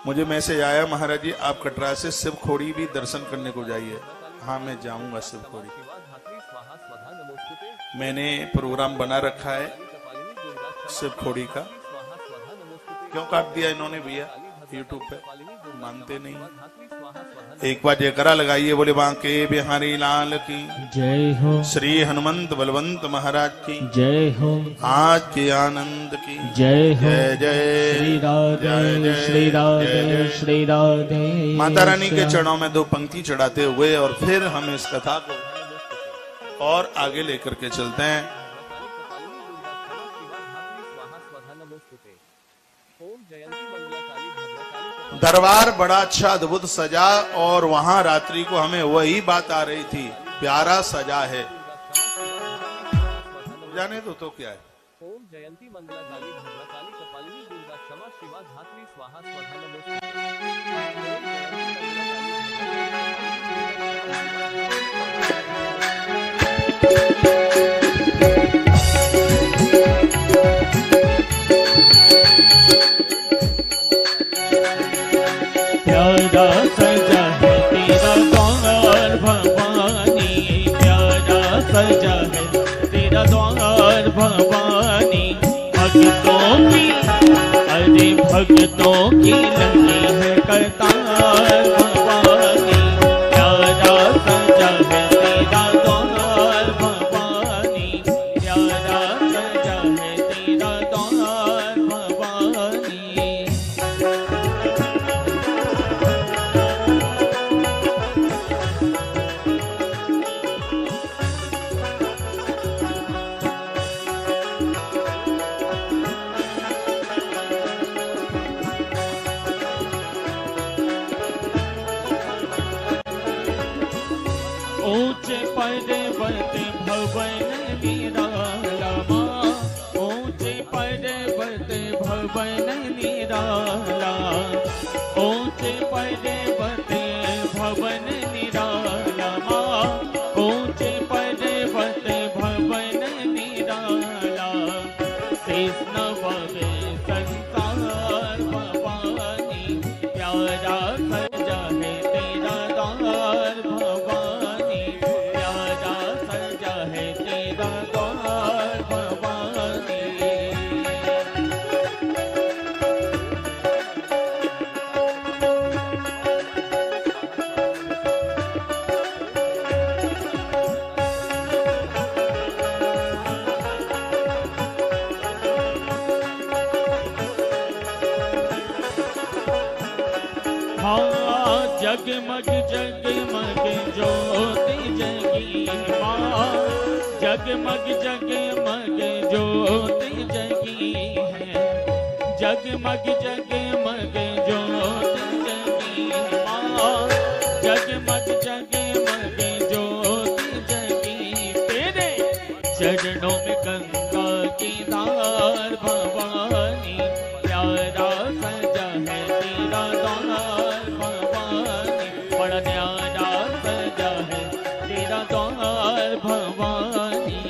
मुझे मैसेज आया, महाराज जी आप कटरा से शिव खोड़ी भी दर्शन करने को जाइए। हाँ मैं जाऊंगा शिव खोड़ी। शिवा धात्री स्वाहा स्वधा नमोस्तुते। मैंने प्रोग्राम बना रखा है कपालिनी दुर्गा क्षमा शिव खोड़ी का। स्वाहा स्वधा नमोस्तुते। क्यों काट दिया इन्होंने भैया यूट्यूब पे, कपालिनी दुर्गा मानते नहीं। धात्री स्वाहा स्वधा एक बार जयकारा लगाइए, बोले बांके बिहारी लाल की जय हो, श्री हनुमंत बलवंत महाराज की जय हो, आज के आनंद की जय हो। जय जय श्री राधे जय श्री जय राधे श्री राधे। माता रानी के चरणों में 2 पंक्ति चढ़ाते हुए और फिर हम इस कथा को और आगे लेकर के चलते हैं। ओम जयंती मंगला काली भद्रकाली दरबार बड़ा अच्छा अद्भुत सजा, और वहां रात्रि को हमें वही बात आ रही थी, प्यारा सजा है। जाने दो तो क्या है। ओम जयंती मंगला काली भद्रकाली कपालिनी दुर्गा क्षमा शिवा धात्री स्वाहा स्वधा नमोस्तुते। प्यारा सजा है तेरा द्वार भवानी, प्यारा सजा है तेरा द्वार भवानी। भक्तों की अरे भक्तों की लगी है कतार भवानी। प्यारा सजा है तेरा द्वार भवानी, प्यारा सजा है तेरा द्वार भवानी। ऊंचे पर्वत भवन निराला, ऊंचे पर्वत भवन निराला, ऊंचे पर्वत भवन निराला, ऊंचे पर्वत भवन निराला। शेष नवावे संसार भवानी, प्यारा सजा है तेरा द्वार भवानी, प्यारा सजा है तेरा द्वार भवानी। हाँ जगमग जगमग ज्योति जगी माँ, जगमग जगमग ज्योति जगी है, जगमग जगमग ज्योति जगी माँ, जगमग जगमग ज्योति जगी। तेरे चरणों में गंगा की धार भवानी, प्यारा सजा है तेरा द्वार भवानी, बड़ा न्यारा सजा है तेरा द्वार भवानी।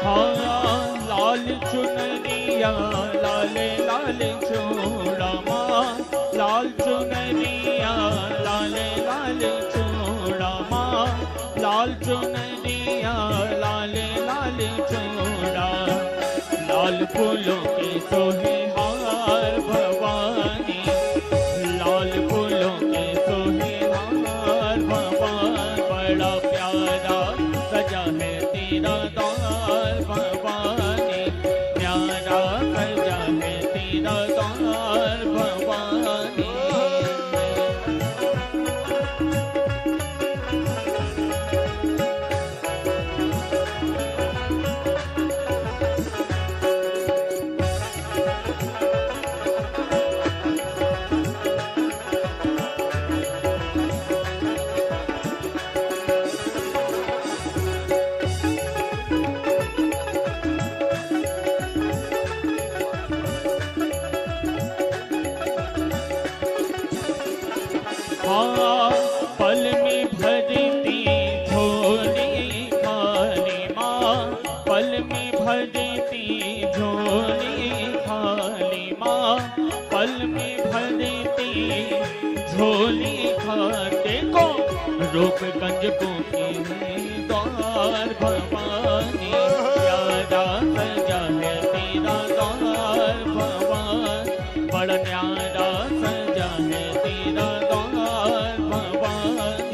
हाँ लाल चुनरिया लाल लाल चूड़ा माँ लाल चुनरिया लाल लाल चूड़ा माँ लाल चुनरिया लाल लाल चूड़ा लाल फूलों के सोहे हार भवानी लाल फूलों के सोहे हार भगवान बड़ा प्यारा सजा है तेरा द्वार भवानी प्यारा सजा है तेरा द्वार भवानी हाँ पल में भरती झोली खाली माँ पल में भरती झोली खाली माँ पल में भरती झोली खाते को रूपगंज को द्वार भवानी प्यारा सजा है तेरा द्वार भगवान बड़ा न्यारा सजा है तेरा द्वार भवानी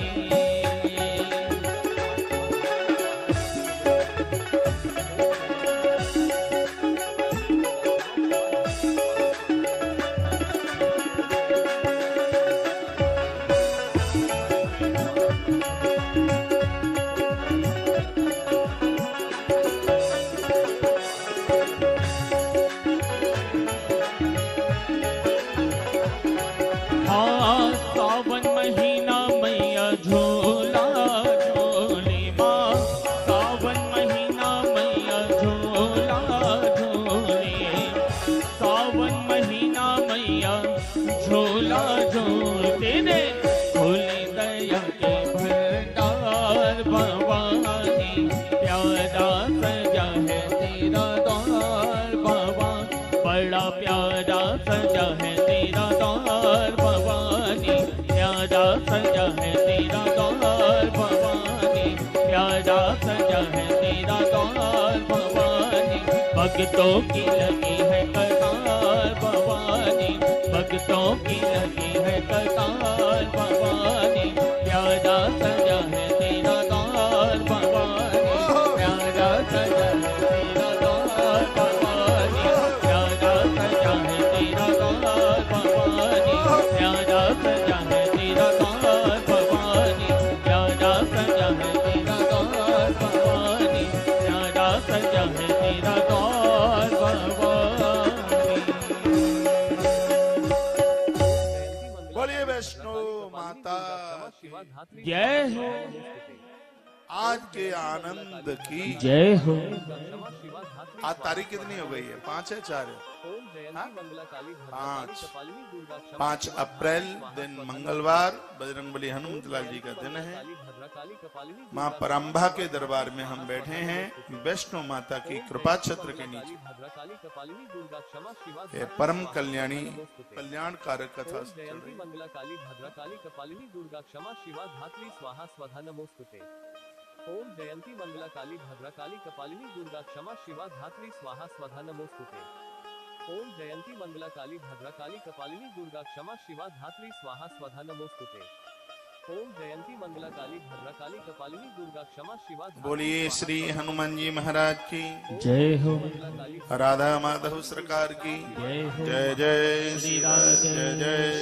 हाँ सावन महीना मैया झोला झोली माँ सावन महीना मैया झोला झोली सावन महीना मैया झोला झोलते रे खोले दया के भंडार भवानी प्यारा सजा है तेरा द्वार भगवान बड़ा प्यारा सजा है तेरा द्वार भवानी प्यारा सजा है तेरा द्वार भवानी प्यारा सजा है तेरा द्वार भवानी भक्तों की लगी है कतार भवानी भक्तों की लगी है कतार भवानी प्यारा सजा है तेरा द्वार भवानी प्यारा सजा है तेरा द्वार भवानी प्यारा सजा है तेरा द्वार भवानी प्यारा सजा है तेरा द्वार भवानी प्यारा सजा है तेरा द्वार भवानी प्यारा सजा है तेरा द्वार भवानी बोलिए वैष्णो माता शिवा धात्री जय हो आज के आनंद की जय हो क्षमा शिवा धात्री आज तारीख कितनी हो गई है 5 है 4 है ओम जयंती मंगला काली भद्रकाली पाँच। कपालिनी दुर्गा क्षमा 5 अप्रैल दिन मंगलवार बजरंगबली हनुमतलाल जी का दिन है काली भद्रकाली कपालिनी माँ परम्भा के दरबार में हम बैठे हैं वैष्णो माता की कृपा छत्र के नीचे भद्रकाली कपालिनी दुर्गा क्षमा शिवा ये परम कल्याणी कल्याण कारक कथा ओम जयंती मंगला काली भद्रकाली कपालिनी दुर्गा क्षमा शिवा धात्री स्वाहा स्वधा नमोस्तुते ओम जयंती मंगला काली भद्रकाली कपालिनी दुर्गा क्षमा शिवा धात्री स्वाहा स्वधा नमोस्तुते ओम जयंती मंगला काली भद्रकाली कपालिनी दुर्गा क्षमा शिवा धात्री स्वाहा स्वधा नमोस्तुते ओम जयंती मंगला काली भद्रकाली कपालिनी दुर्गा क्षमा शिवा बोलिए श्री हनुमान जी महाराज की जय हो राधा माधव सरकार की जय हो जय जय श्री राधे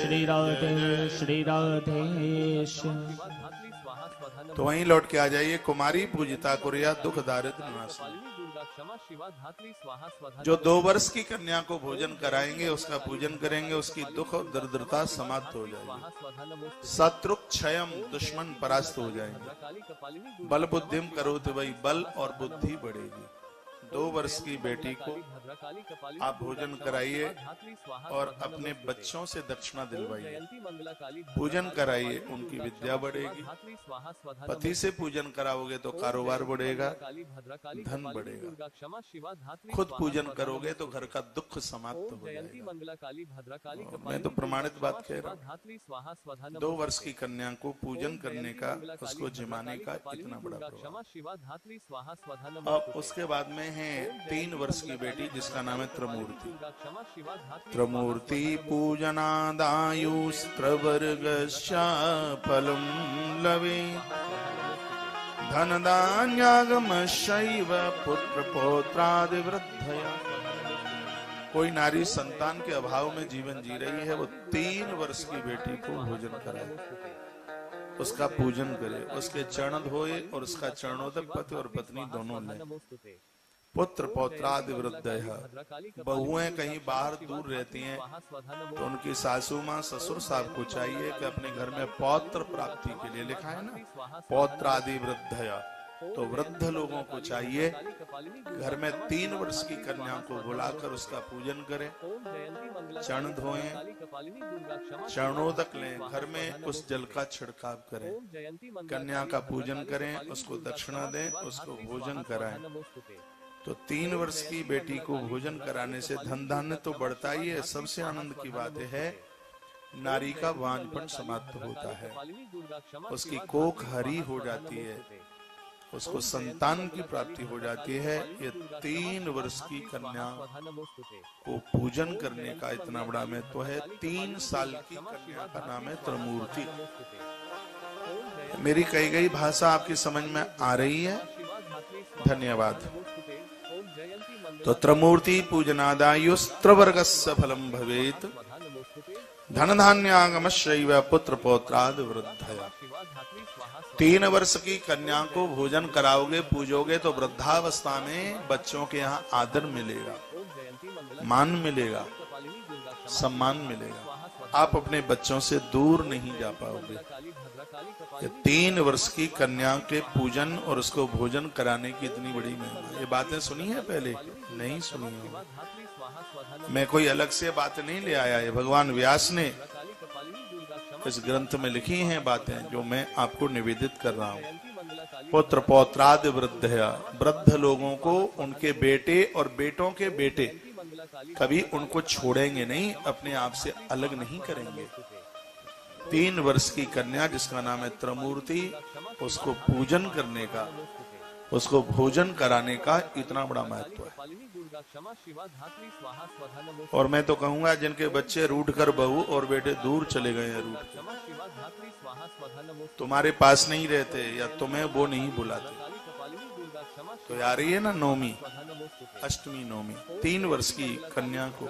श्री राधे श्री राधेश्वर धात्री स्वाहा स्वधा तो वहीं लौट के आ जाइए कुमारी पूजिता कुरिया दुख दारिद्र नाश कपालिनी दुर्गा क्षमा शिवा धात्री स्वाहा स्वधा जो 2 वर्ष की कन्या को भोजन कराएंगे उसका पूजन करेंगे उसकी दुख और दरिद्रता समाप्त हो जाएगी स्वाहा स्वधा नमोस्तुते शत्रु क्षयम दुश्मन परास्त हो जाएंगे भद्रकाली कपालिनी बल बुद्धिम करोति वही बल और बुद्धि बढ़ेगी 2 वर्ष की बेटी को आप भोजन कराइए और अपने बच्चों से दक्षिणा दिलवाइए, पूजन कराइए, उनकी विद्या बढ़ेगी। पति से पूजन कराओगे तो कारोबार बढ़ेगा, धन बढ़ेगा। खुद पूजन करोगे तो घर का दुख समाप्त हो जाएगा। मैं तो प्रमाणित बात कह रहा हूँ। 2 वर्ष की कन्या को पूजन करने का, उसको जिमाने का इतना बड़ा प्रभाव। अब उसके बाद में है 3 वर्ष की बेटी जिसका नाम है त्रमूर्ति। त्रमूर्ति पूजनादायुस्त्रवर्गस्य फलं लवे धन धान्यागमशैव पुत्र पौत्रादि वृद्धया। कोई नारी संतान के अभाव में जीवन जी रही है, वो 3 वर्ष की बेटी को भोजन कराए, उसका पूजन करे, उसके चरण धोए और उसका चरणोदक पति और पत्नी दोनों लें। पुत्र पौत्रादि वृद्धया। बहुएं कहीं बाहर दूर रहती हैं तो उनकी सासू माँ ससुर साहब को चाहिए कि अपने घर में पौत्र प्राप्ति के लिए, लिखा है ना, पौत्रादि वृद्धया, तो वृद्ध लोगों को चाहिए घर में 3 वर्ष की कन्या को बुलाकर उसका पूजन करें, चरण धोएं, चरणोदक लें, घर में उस जल का छिड़काव करें, कन्या का पूजन करें, उसको दक्षिणा दें, उसको भोजन कराएं। तो 3 वर्ष की बेटी को भोजन कराने से धन धान्य तो बढ़ता ही है, सबसे आनंद की बात है नारी का वांझपन समाप्त होता है, उसकी कोख हरी हो जाती है, उसको संतान की प्राप्ति हो जाती है। ये 3 वर्ष की कन्या को पूजन करने का इतना बड़ा महत्व है। 3 साल की कन्या का नाम है त्रमूर्ति। मेरी कही गई भाषा आपकी समझ में आ रही है? धन्यवाद। तो त्रमूर्ति पूजनादायुस्त्रवर्गस्य फलं भवेत् धन धान्यागमशैव पुत्र पौत्रादि वृद्धया। 3 वर्ष की कन्या को भोजन कराओगे, पूजोगे तो वृद्धावस्था में बच्चों के यहाँ आदर मिलेगा, मान मिलेगा, सम्मान मिलेगा। आप अपने बच्चों से दूर नहीं जा पाओगे। 3 वर्ष की कन्या के पूजन और उसको भोजन कराने की इतनी बड़ी महिमा, ये बातें सुनी है पहले? नहीं सुनी है। मैं कोई अलग से बात नहीं ले आया, ये भगवान व्यास ने इस ग्रंथ में लिखी हैं बातें जो मैं आपको निवेदित कर रहा हूँ। पुत्र पौत्रादि वृद्धया, वृद्ध लोगों को उनके बेटे और बेटों के बेटे कभी उनको छोड़ेंगे नहीं, अपने आप से अलग नहीं करेंगे। 3 वर्ष की कन्या जिसका नाम है त्रमूर्ति, उसको पूजन करने का, उसको भोजन कराने का इतना बड़ा महत्व है। और मैं तो कहूंगा जिनके बच्चे रूठ कर बहू और बेटे दूर चले गए हैं, रूठ तुम्हारे पास नहीं रहते या तुम्हें वो नहीं बुलाते, तो आ रही है ना नवमी, अष्टमी नवमी, 3 वर्ष की कन्या को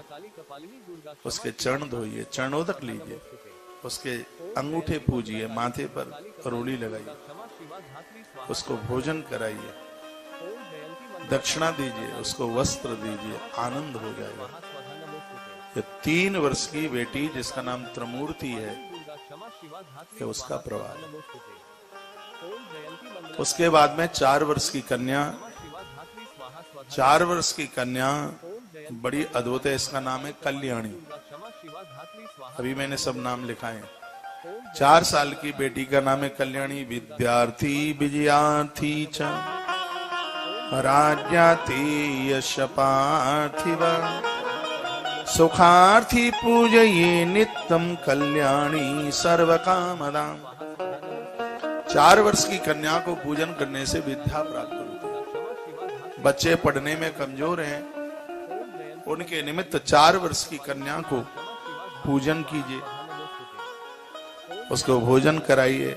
उसके चरण धोइए, चरणोदक लीजिए, उसके अंगूठे पूजिए, माथे पर रोली लगाइए, उसको भोजन कराइए, दक्षिणा दीजिए, उसको वस्त्र दीजिए, आनंद हो जाएगा। ये 3 वर्ष की बेटी जिसका नाम त्रमूर्ति है, ये उसका प्रभाव है। उसके बाद में 4 वर्ष की कन्या, 4 वर्ष की कन्या बड़ी अद्भुत है, इसका नाम है कल्याणी। अभी मैंने सब नाम लिखा है। 4 साल की बेटी का नाम है कल्याणी। विद्यार्थी विजयार्थी च राज्यार्थी यशपार्थिव सुखार्थी पूजये नित्यं कल्याणी सर्वकामदाम्। 4 वर्ष की कन्या को पूजन करने से विद्या प्राप्त होती है। बच्चे पढ़ने में कमजोर हैं, उनके निमित्त 4 वर्ष की कन्या को पूजन कीजिए, उसको भोजन कराइए,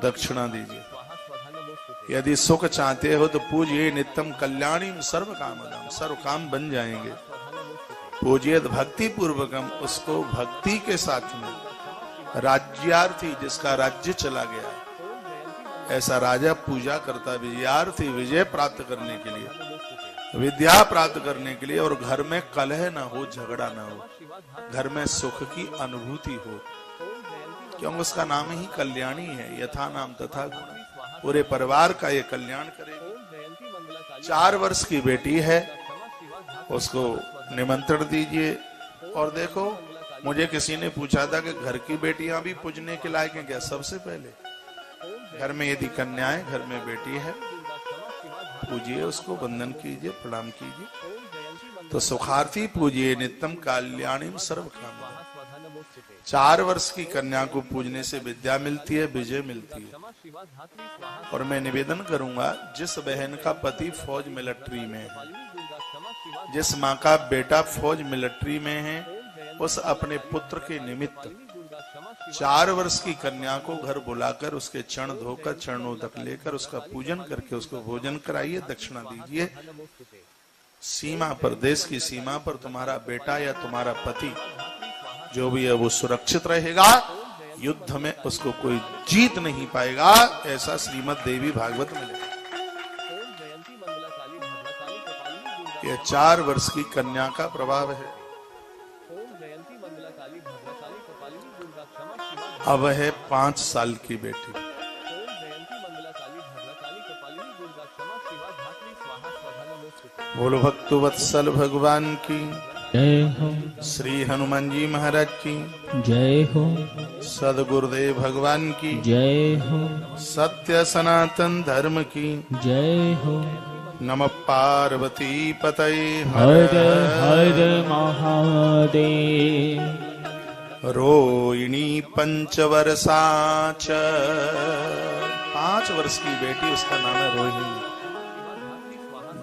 दक्षिणा दीजिए। यदि सुख चाहते हो तो पूजिए नित्यम कल्याणी सर्व कामदाम, सर्व काम बन जाएंगे। पूजिए भक्ति पूर्वकम, उसको भक्ति के साथ में। राज्यार्थी जिसका राज्य चला गया, ऐसा राजा पूजा करता। विजयार्थी विजय प्राप्त करने के लिए, विद्या प्राप्त करने के लिए, और घर में कलह ना हो, झगड़ा ना हो, घर में सुख की अनुभूति हो, क्योंकि उसका नाम ही कल्याणी है। यथा नाम तथा गुण, पूरे परिवार का ये कल्याण करेगी। 4 वर्ष की बेटी है, उसको निमंत्रण दीजिए। और देखो, मुझे किसी ने पूछा था कि घर की बेटियां भी पूजने के लायक हैं क्या? सबसे पहले घर में यदि कन्या है, घर में बेटी है, पूजिए उसको, वंदन कीजिए, प्रणाम कीजिए। तो सुखार्थी पूजिए नित्यम कल्याणीम सर्व कामना। 4 वर्ष की कन्या को पूजने से विद्या मिलती है, विजय मिलती है। और मैं निवेदन करूंगा, जिस बहन का पति फौज मिलिट्री में है, जिस माँ का बेटा फौज मिलिट्री में है, उस अपने पुत्र के निमित्त 4 वर्ष की कन्या को घर बुलाकर उसके चरण धोकर, चरणोदक लेकर उसका पूजन करके उसको भोजन कराइए, दक्षिणा दीजिए। सीमा पर, देश की सीमा पर तुम्हारा बेटा या तुम्हारा पति जो भी है वो सुरक्षित रहेगा, युद्ध में उसको कोई जीत नहीं पाएगा, ऐसा श्रीमद् देवी भागवत में लिखा। यह 4 वर्ष की कन्या का प्रभाव है। अब है 5 साल की बेटी। बोलो भक्तवत्सल भगवान की जय हो। श्री हनुमान जी महाराज की जय हो। सदगुरुदेव भगवान की जय हो। सत्य सनातन धर्म की जय हो। नमः पार्वती पतये हर हर महादेव। रोहिणी पंचवर्षाच, 5 वर्ष की बेटी, उसका नाम है रोहिणी।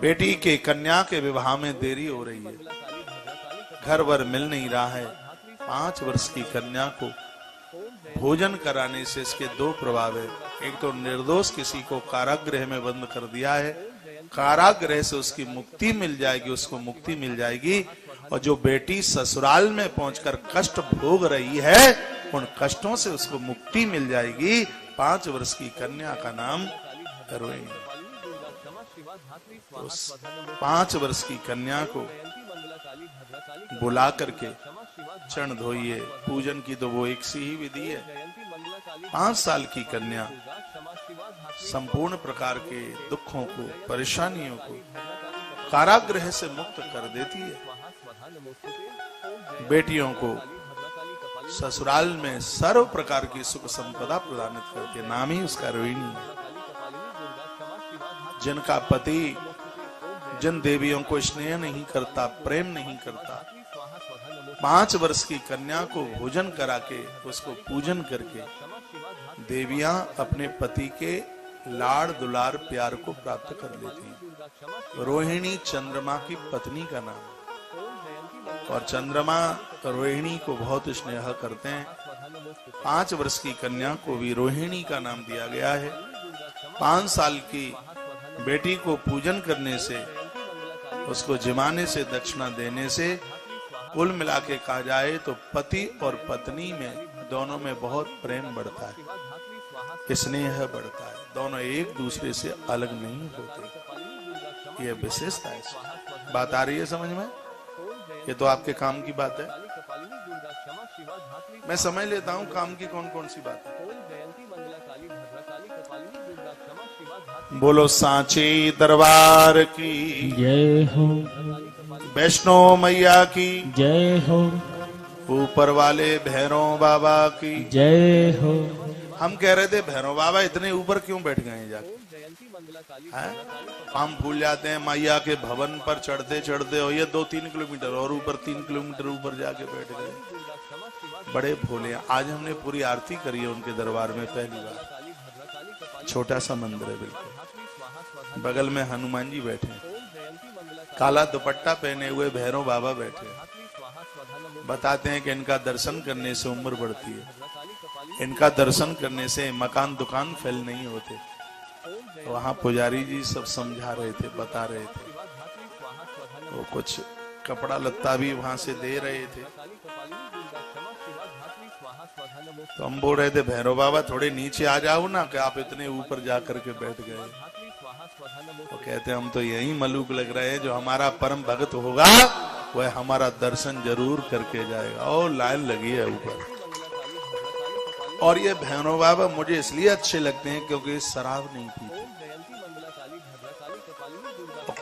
बेटी के कन्या के विवाह में देरी हो रही है, घर वर मिल नहीं रहा है। 5 वर्ष की कन्या को भोजन कराने से इसके 2 प्रभाव है। एक तो निर्दोष किसी को कारागृह में बंद कर दिया है, कारागृह से उसकी मुक्ति मिल जाएगी, उसको मुक्ति मिल जाएगी। और जो बेटी ससुराल में पहुंचकर कष्ट भोग रही है, उन कष्टों से उसको मुक्ति मिल जाएगी। 5 वर्ष की कन्या का नाम रोहिणी। 5 वर्ष की कन्या को बुला करके चरण धोइए, पूजन की तो वो एक सी ही विधि है। 5 साल की कन्या संपूर्ण प्रकार के दुखों को, परेशानियों को कारागृह से मुक्त कर देती है। बेटियों को ससुराल में सर्व प्रकार की सुख संपदा प्रदान करती है, नाम ही उसका रोहिणी है। जिनका पति जिन देवियों को स्नेह नहीं करता, प्रेम नहीं करता, 5 वर्ष की कन्या को भोजन करा के उसको पूजन करके देवियां अपने पति के लाड़ दुलार प्यार को प्राप्त कर लेती हैं। रोहिणी चंद्रमा की पत्नी का नाम है और चंद्रमा रोहिणी को बहुत स्नेह करते हैं। 5 वर्ष की कन्या को भी रोहिणी का नाम दिया गया है। 5 साल की बेटी को पूजन करने से, उसको जिमाने से, दक्षिणा देने से, कुल मिला के कहा जाए तो पति और पत्नी में, दोनों में बहुत प्रेम बढ़ता है, स्नेह बढ़ता है, दोनों एक दूसरे से अलग नहीं होते। यह विशेषता है। बात आ रही है समझ में? ये तो आपके काम की बात है, मैं समझ लेता हूँ काम की कौन कौन सी बात है। बोलो सांचे दरबार की जय हो। वैष्णो मैया की जय हो। ऊपर वाले भैरव बाबा की जय हो। हम कह रहे थे भैरव बाबा इतने ऊपर क्यों बैठ गए जाके? हम भूल जाते हैं मैया के भवन पर चढ़ते चढ़ते हो ये 2-3 किलोमीटर और ऊपर 3 किलोमीटर ऊपर जाके बैठ गए। बड़े भोले। आज हमने पूरी आरती करी है उनके दरबार में पहली बार। छोटा सा मंदिर है बिल्कुल, बगल में हनुमान जी बैठे हैं, काला दुपट्टा पहने हुए भैरव बाबा बैठे हैं। बताते हैं कि इनका दर्शन करने से उम्र बढ़ती है, इनका दर्शन करने से मकान दुकान फेल नहीं होते। वहां पुजारी जी सब समझा रहे थे, बता रहे थे, वो कुछ कपड़ा लत्ता भी वहां से दे रहे थे। तो हम बोल रहे थे भैरव बाबा थोड़े नीचे आ जाओ ना, कि आप इतने ऊपर जा करके बैठ गए। वो कहते हम तो यही मलूक लग रहे हैं, जो हमारा परम भक्त होगा वह हमारा दर्शन जरूर करके जाएगा। और लाइन लगी है ऊपर। और ये भैरव बाबा मुझे इसलिए अच्छे लगते हैं क्योंकि शराब नहीं पीते,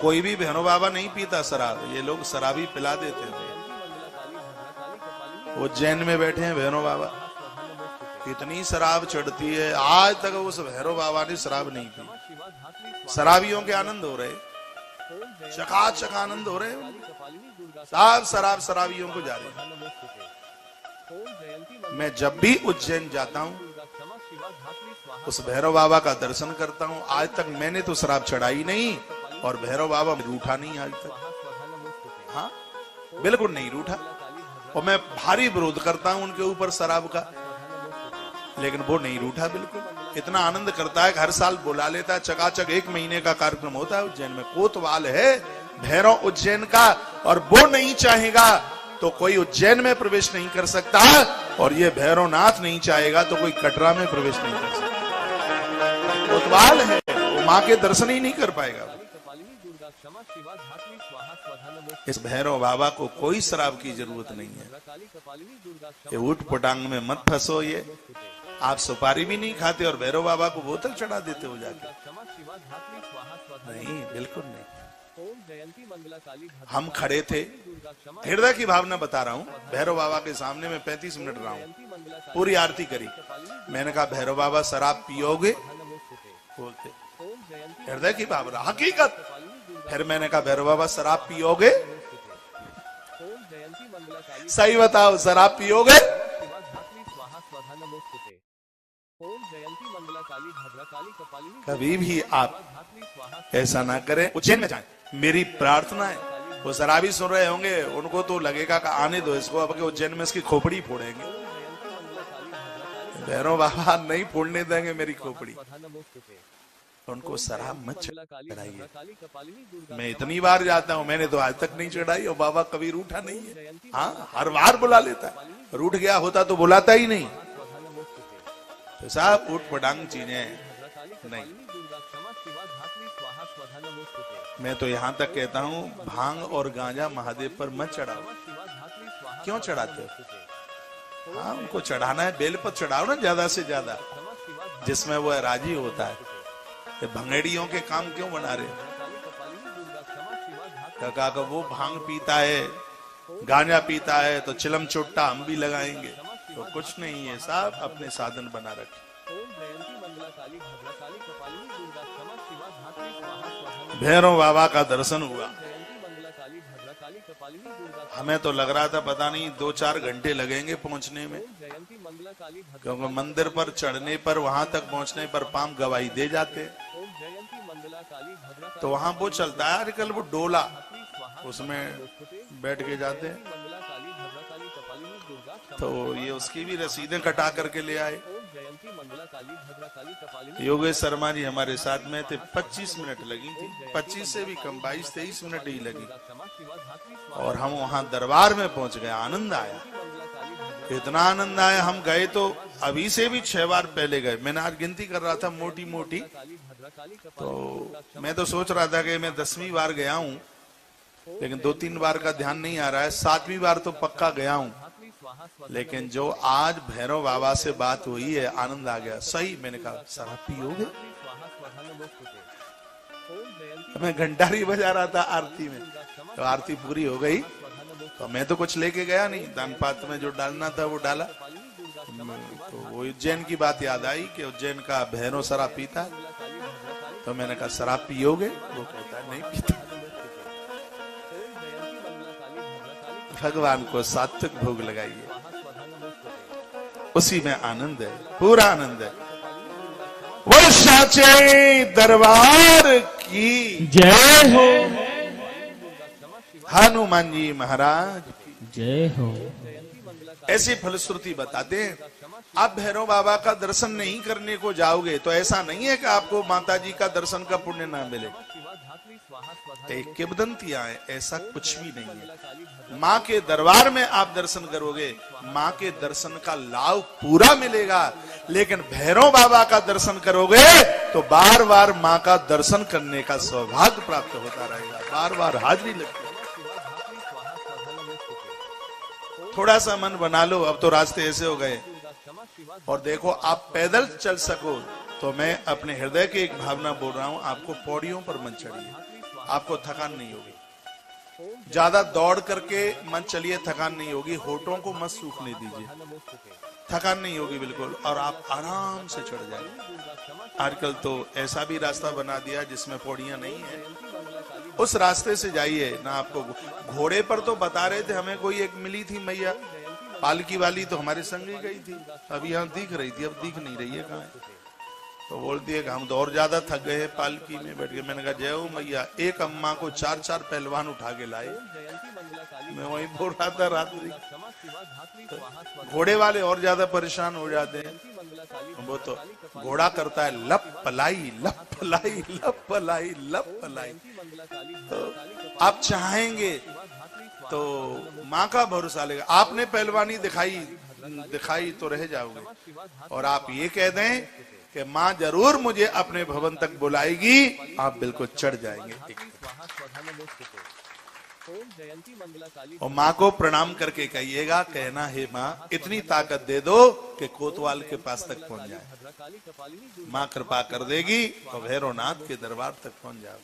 कोई भी भैरव बाबा नहीं पीता शराब, ये लोग शराबी पिला देते थे। उज्जैन में बैठे हैं भैरव बाबा, इतनी शराब चढ़ती है, आज तक उस भैरव बाबा ने शराब नहीं पी। शराबियों के आनंद हो रहे, चकाचक आनंद हो रहे, सब शराब शराबियों को जा रही। मैं जब भी उज्जैन जाता हूँ उस भैरव बाबा का दर्शन करता हूँ। आज तक मैंने तो शराब चढ़ाई नहीं और भैरव बाबा रूठा नहीं आज तक। हाँ, बिल्कुल नहीं रूठा। और मैं भारी विरोध करता हूँ उनके ऊपर शराब का, लेकिन वो नहीं रूठा बिल्कुल। इतना आनंद करता है कि हर साल बुला लेता है। चकाचक 1 महीने का कार्यक्रम होता है उज्जैन में। कोतवाल है भैरव उज्जैन का, और वो नहीं चाहेगा तो कोई उज्जैन में प्रवेश नहीं कर सकता, और ये भैरवनाथ नहीं चाहेगा तो कोई कटरा में प्रवेश नहीं कर सकता। कोतवाल है, वो माँ के दर्शन ही नहीं कर पाएगा। इस भैरव बाबा को कोई शराब की जरूरत नहीं है। ये उठ पटांग में मत फंसो। ये आप सुपारी भी नहीं खाते और भैरव बाबा को बोतल चढ़ा देते हो जाके। नहीं, बिल्कुल नहीं। हम खड़े थे, हृदय की भावना बता रहा हूँ, भैरव बाबा के सामने में 35 मिनट रहा हूँ, पूरी आरती करी। मैंने कहा भैरव बाबा शराब पियोगे? बोलते हृदय की भावना, हकीकत। फिर मैंने कहा भैरव बाबा शराब पियोगे? सही बताओ, शराब पियोगे? कभी भी आप ऐसा ना करें। उज्जैन में जाएं, मेरी प्रार्थना है। वो शराबी सुन रहे होंगे, उनको तो लगेगा कि आने दो इसको, अब के उज्जैन में इसकी खोपड़ी फोड़ेंगे। भैरव बाबा नहीं फोड़ने देंगे मेरी खोपड़ी। उनको शराब मत चढ़ाइए। मैं इतनी बार जाता हूँ, मैंने तो आज तक नहीं चढ़ाई, और बाबा कभी रूठा नहीं है। हाँ, हर बार बुला लेता है। रूठ गया होता तो बुलाता ही नहीं। तो साहब उठ पटांग चीजें नहीं। मैं तो यहाँ तक कहता हूँ, भांग और गांजा महादेव पर मत चढ़ाओ। क्यों चढ़ाते हो? हाँ, उनको चढ़ाना है, बेलपत्र चढ़ाओ ना ज्यादा से ज्यादा, जिसमें वो राजी होता है। ये भंगेड़ियों के काम क्यों बना रहे? काका का वो भांग पीता है, गांजा पीता है, तो चिलम चुट्टा हम भी लगाएंगे। तो कुछ नहीं है साहब, अपने साधन बना रखे। भैरव बाबा का दर्शन हुआ। हमें तो लग रहा था पता नहीं 2-4 घंटे लगेंगे पहुंचने में, क्योंकि मंदिर पर चढ़ने पर, वहां तक पहुंचने पर पाम गवाही दे जाते। तो वहां वो चलता है आजकल, वो डोला, उसमें बैठ के जाते हैं। तो ये उसकी भी रसीदें कटा करके ले आए। योगेश शर्मा जी हमारे साथ में थे। 25 मिनट लगी थी, 25 से भी कम, 22-23 मिनट ही लगी, और हम वहां दरबार में पहुंच गए। आनंद आया, इतना आनंद आया। हम गए तो अभी से भी 6 बार पहले गए। मैंने आज गिनती कर रहा था मोटी मोटी, तो मैं तो सोच रहा था कि मैं 10वीं बार गया हूँ, लेकिन 2-3 बार का ध्यान नहीं आ रहा है। 7वीं बार तो पक्का गया हूँ। लेकिन जो आज भैरव बाबा से बात हुई है, आनंद आ गया। सही, मैंने कहा शराब पियोगे? मैं घंटारी बजा रहा था आरती में, तो आरती पूरी हो गई, तो मैं तो कुछ लेके गया नहीं। दान पात्र में जो डालना था वो डाला। तो वो उज्जैन की बात याद आई कि उज्जैन का भैरव शराब पीता है। तो मैंने कहा शराब पियोगे? वो कहता है नहीं पीता। भगवान को सात्विक भोग लगाइए, उसी में आनंद है, पूरा आनंद है। वो साचे दरबार की जय हो, हनुमान जी महाराज जय हो। ऐसी फलश्रुति बताते हैं। आप भैरव बाबा का दर्शन नहीं करने को जाओगे तो ऐसा नहीं है कि आपको माता जी का दर्शन का पुण्य ना मिले। एक किंवदंतियां है, ऐसा कुछ भी नहीं है। माँ के दरबार में आप दर्शन करोगे, माँ के दर्शन का लाभ पूरा मिलेगा। लेकिन भैरव बाबा का दर्शन करोगे तो बार बार माँ का दर्शन करने का सौभाग्य प्राप्त होता रहेगा, बार बार हाजिरी लगती है। थोड़ा सा मन बना लो। अब तो रास्ते ऐसे हो गए, और देखो आप पैदल चल सको तो मैं अपने हृदय की एक भावना बोल रहा हूं, आपको पौड़ियों पर मत चढ़िए। आपको थकान नहीं होगी। ज्यादा दौड़ करके मन चलिए, थकान नहीं होगी। होठों को मत सूखने दीजिए, थकान नहीं होगी बिल्कुल, और आप आराम से चढ़ जाएंगे। आजकल तो ऐसा भी रास्ता बना दिया जिसमें पौड़ियां नहीं है, उस रास्ते से जाइए ना। आपको घोड़े पर तो बता रहे थे, हमें कोई एक मिली थी मैया पालकी वाली, तो हमारे संग ही गई थी, अभी यहाँ दिख रही थी, अब दिख नहीं रही है, कहाँ है? तो बोलती है कि हम तो और ज्यादा थक गए हैं पालकी में बैठ के। मैंने कहा जय हो मैया, एक अम्मा को 4-4 पहलवान उठा के लाए। मैं वहीं बोल रहा था रात्रि, घोड़े वाले और ज्यादा परेशान हो जाते हैं। वो तो घोड़ा करता है लप पलाई लप पलाई लप पलाई लप पलाई। तो आप चाहेंगे तो माँ का भरोसा लेगा। आपने पहलवानी दिखाई तो रह जाओगे, और आप ये कह दें कि माँ जरूर मुझे अपने भवन तक बुलाएगी, आप बिल्कुल चढ़ जाएंगे। और माँ को प्रणाम करके कहिएगा, कहना है माँ इतनी ताकत दे दो कि कोतवाल के पास तक पहुंच जाए। माँ कृपा कर देगी और भैरवनाथ के दरबार तक पहुंच जाओ।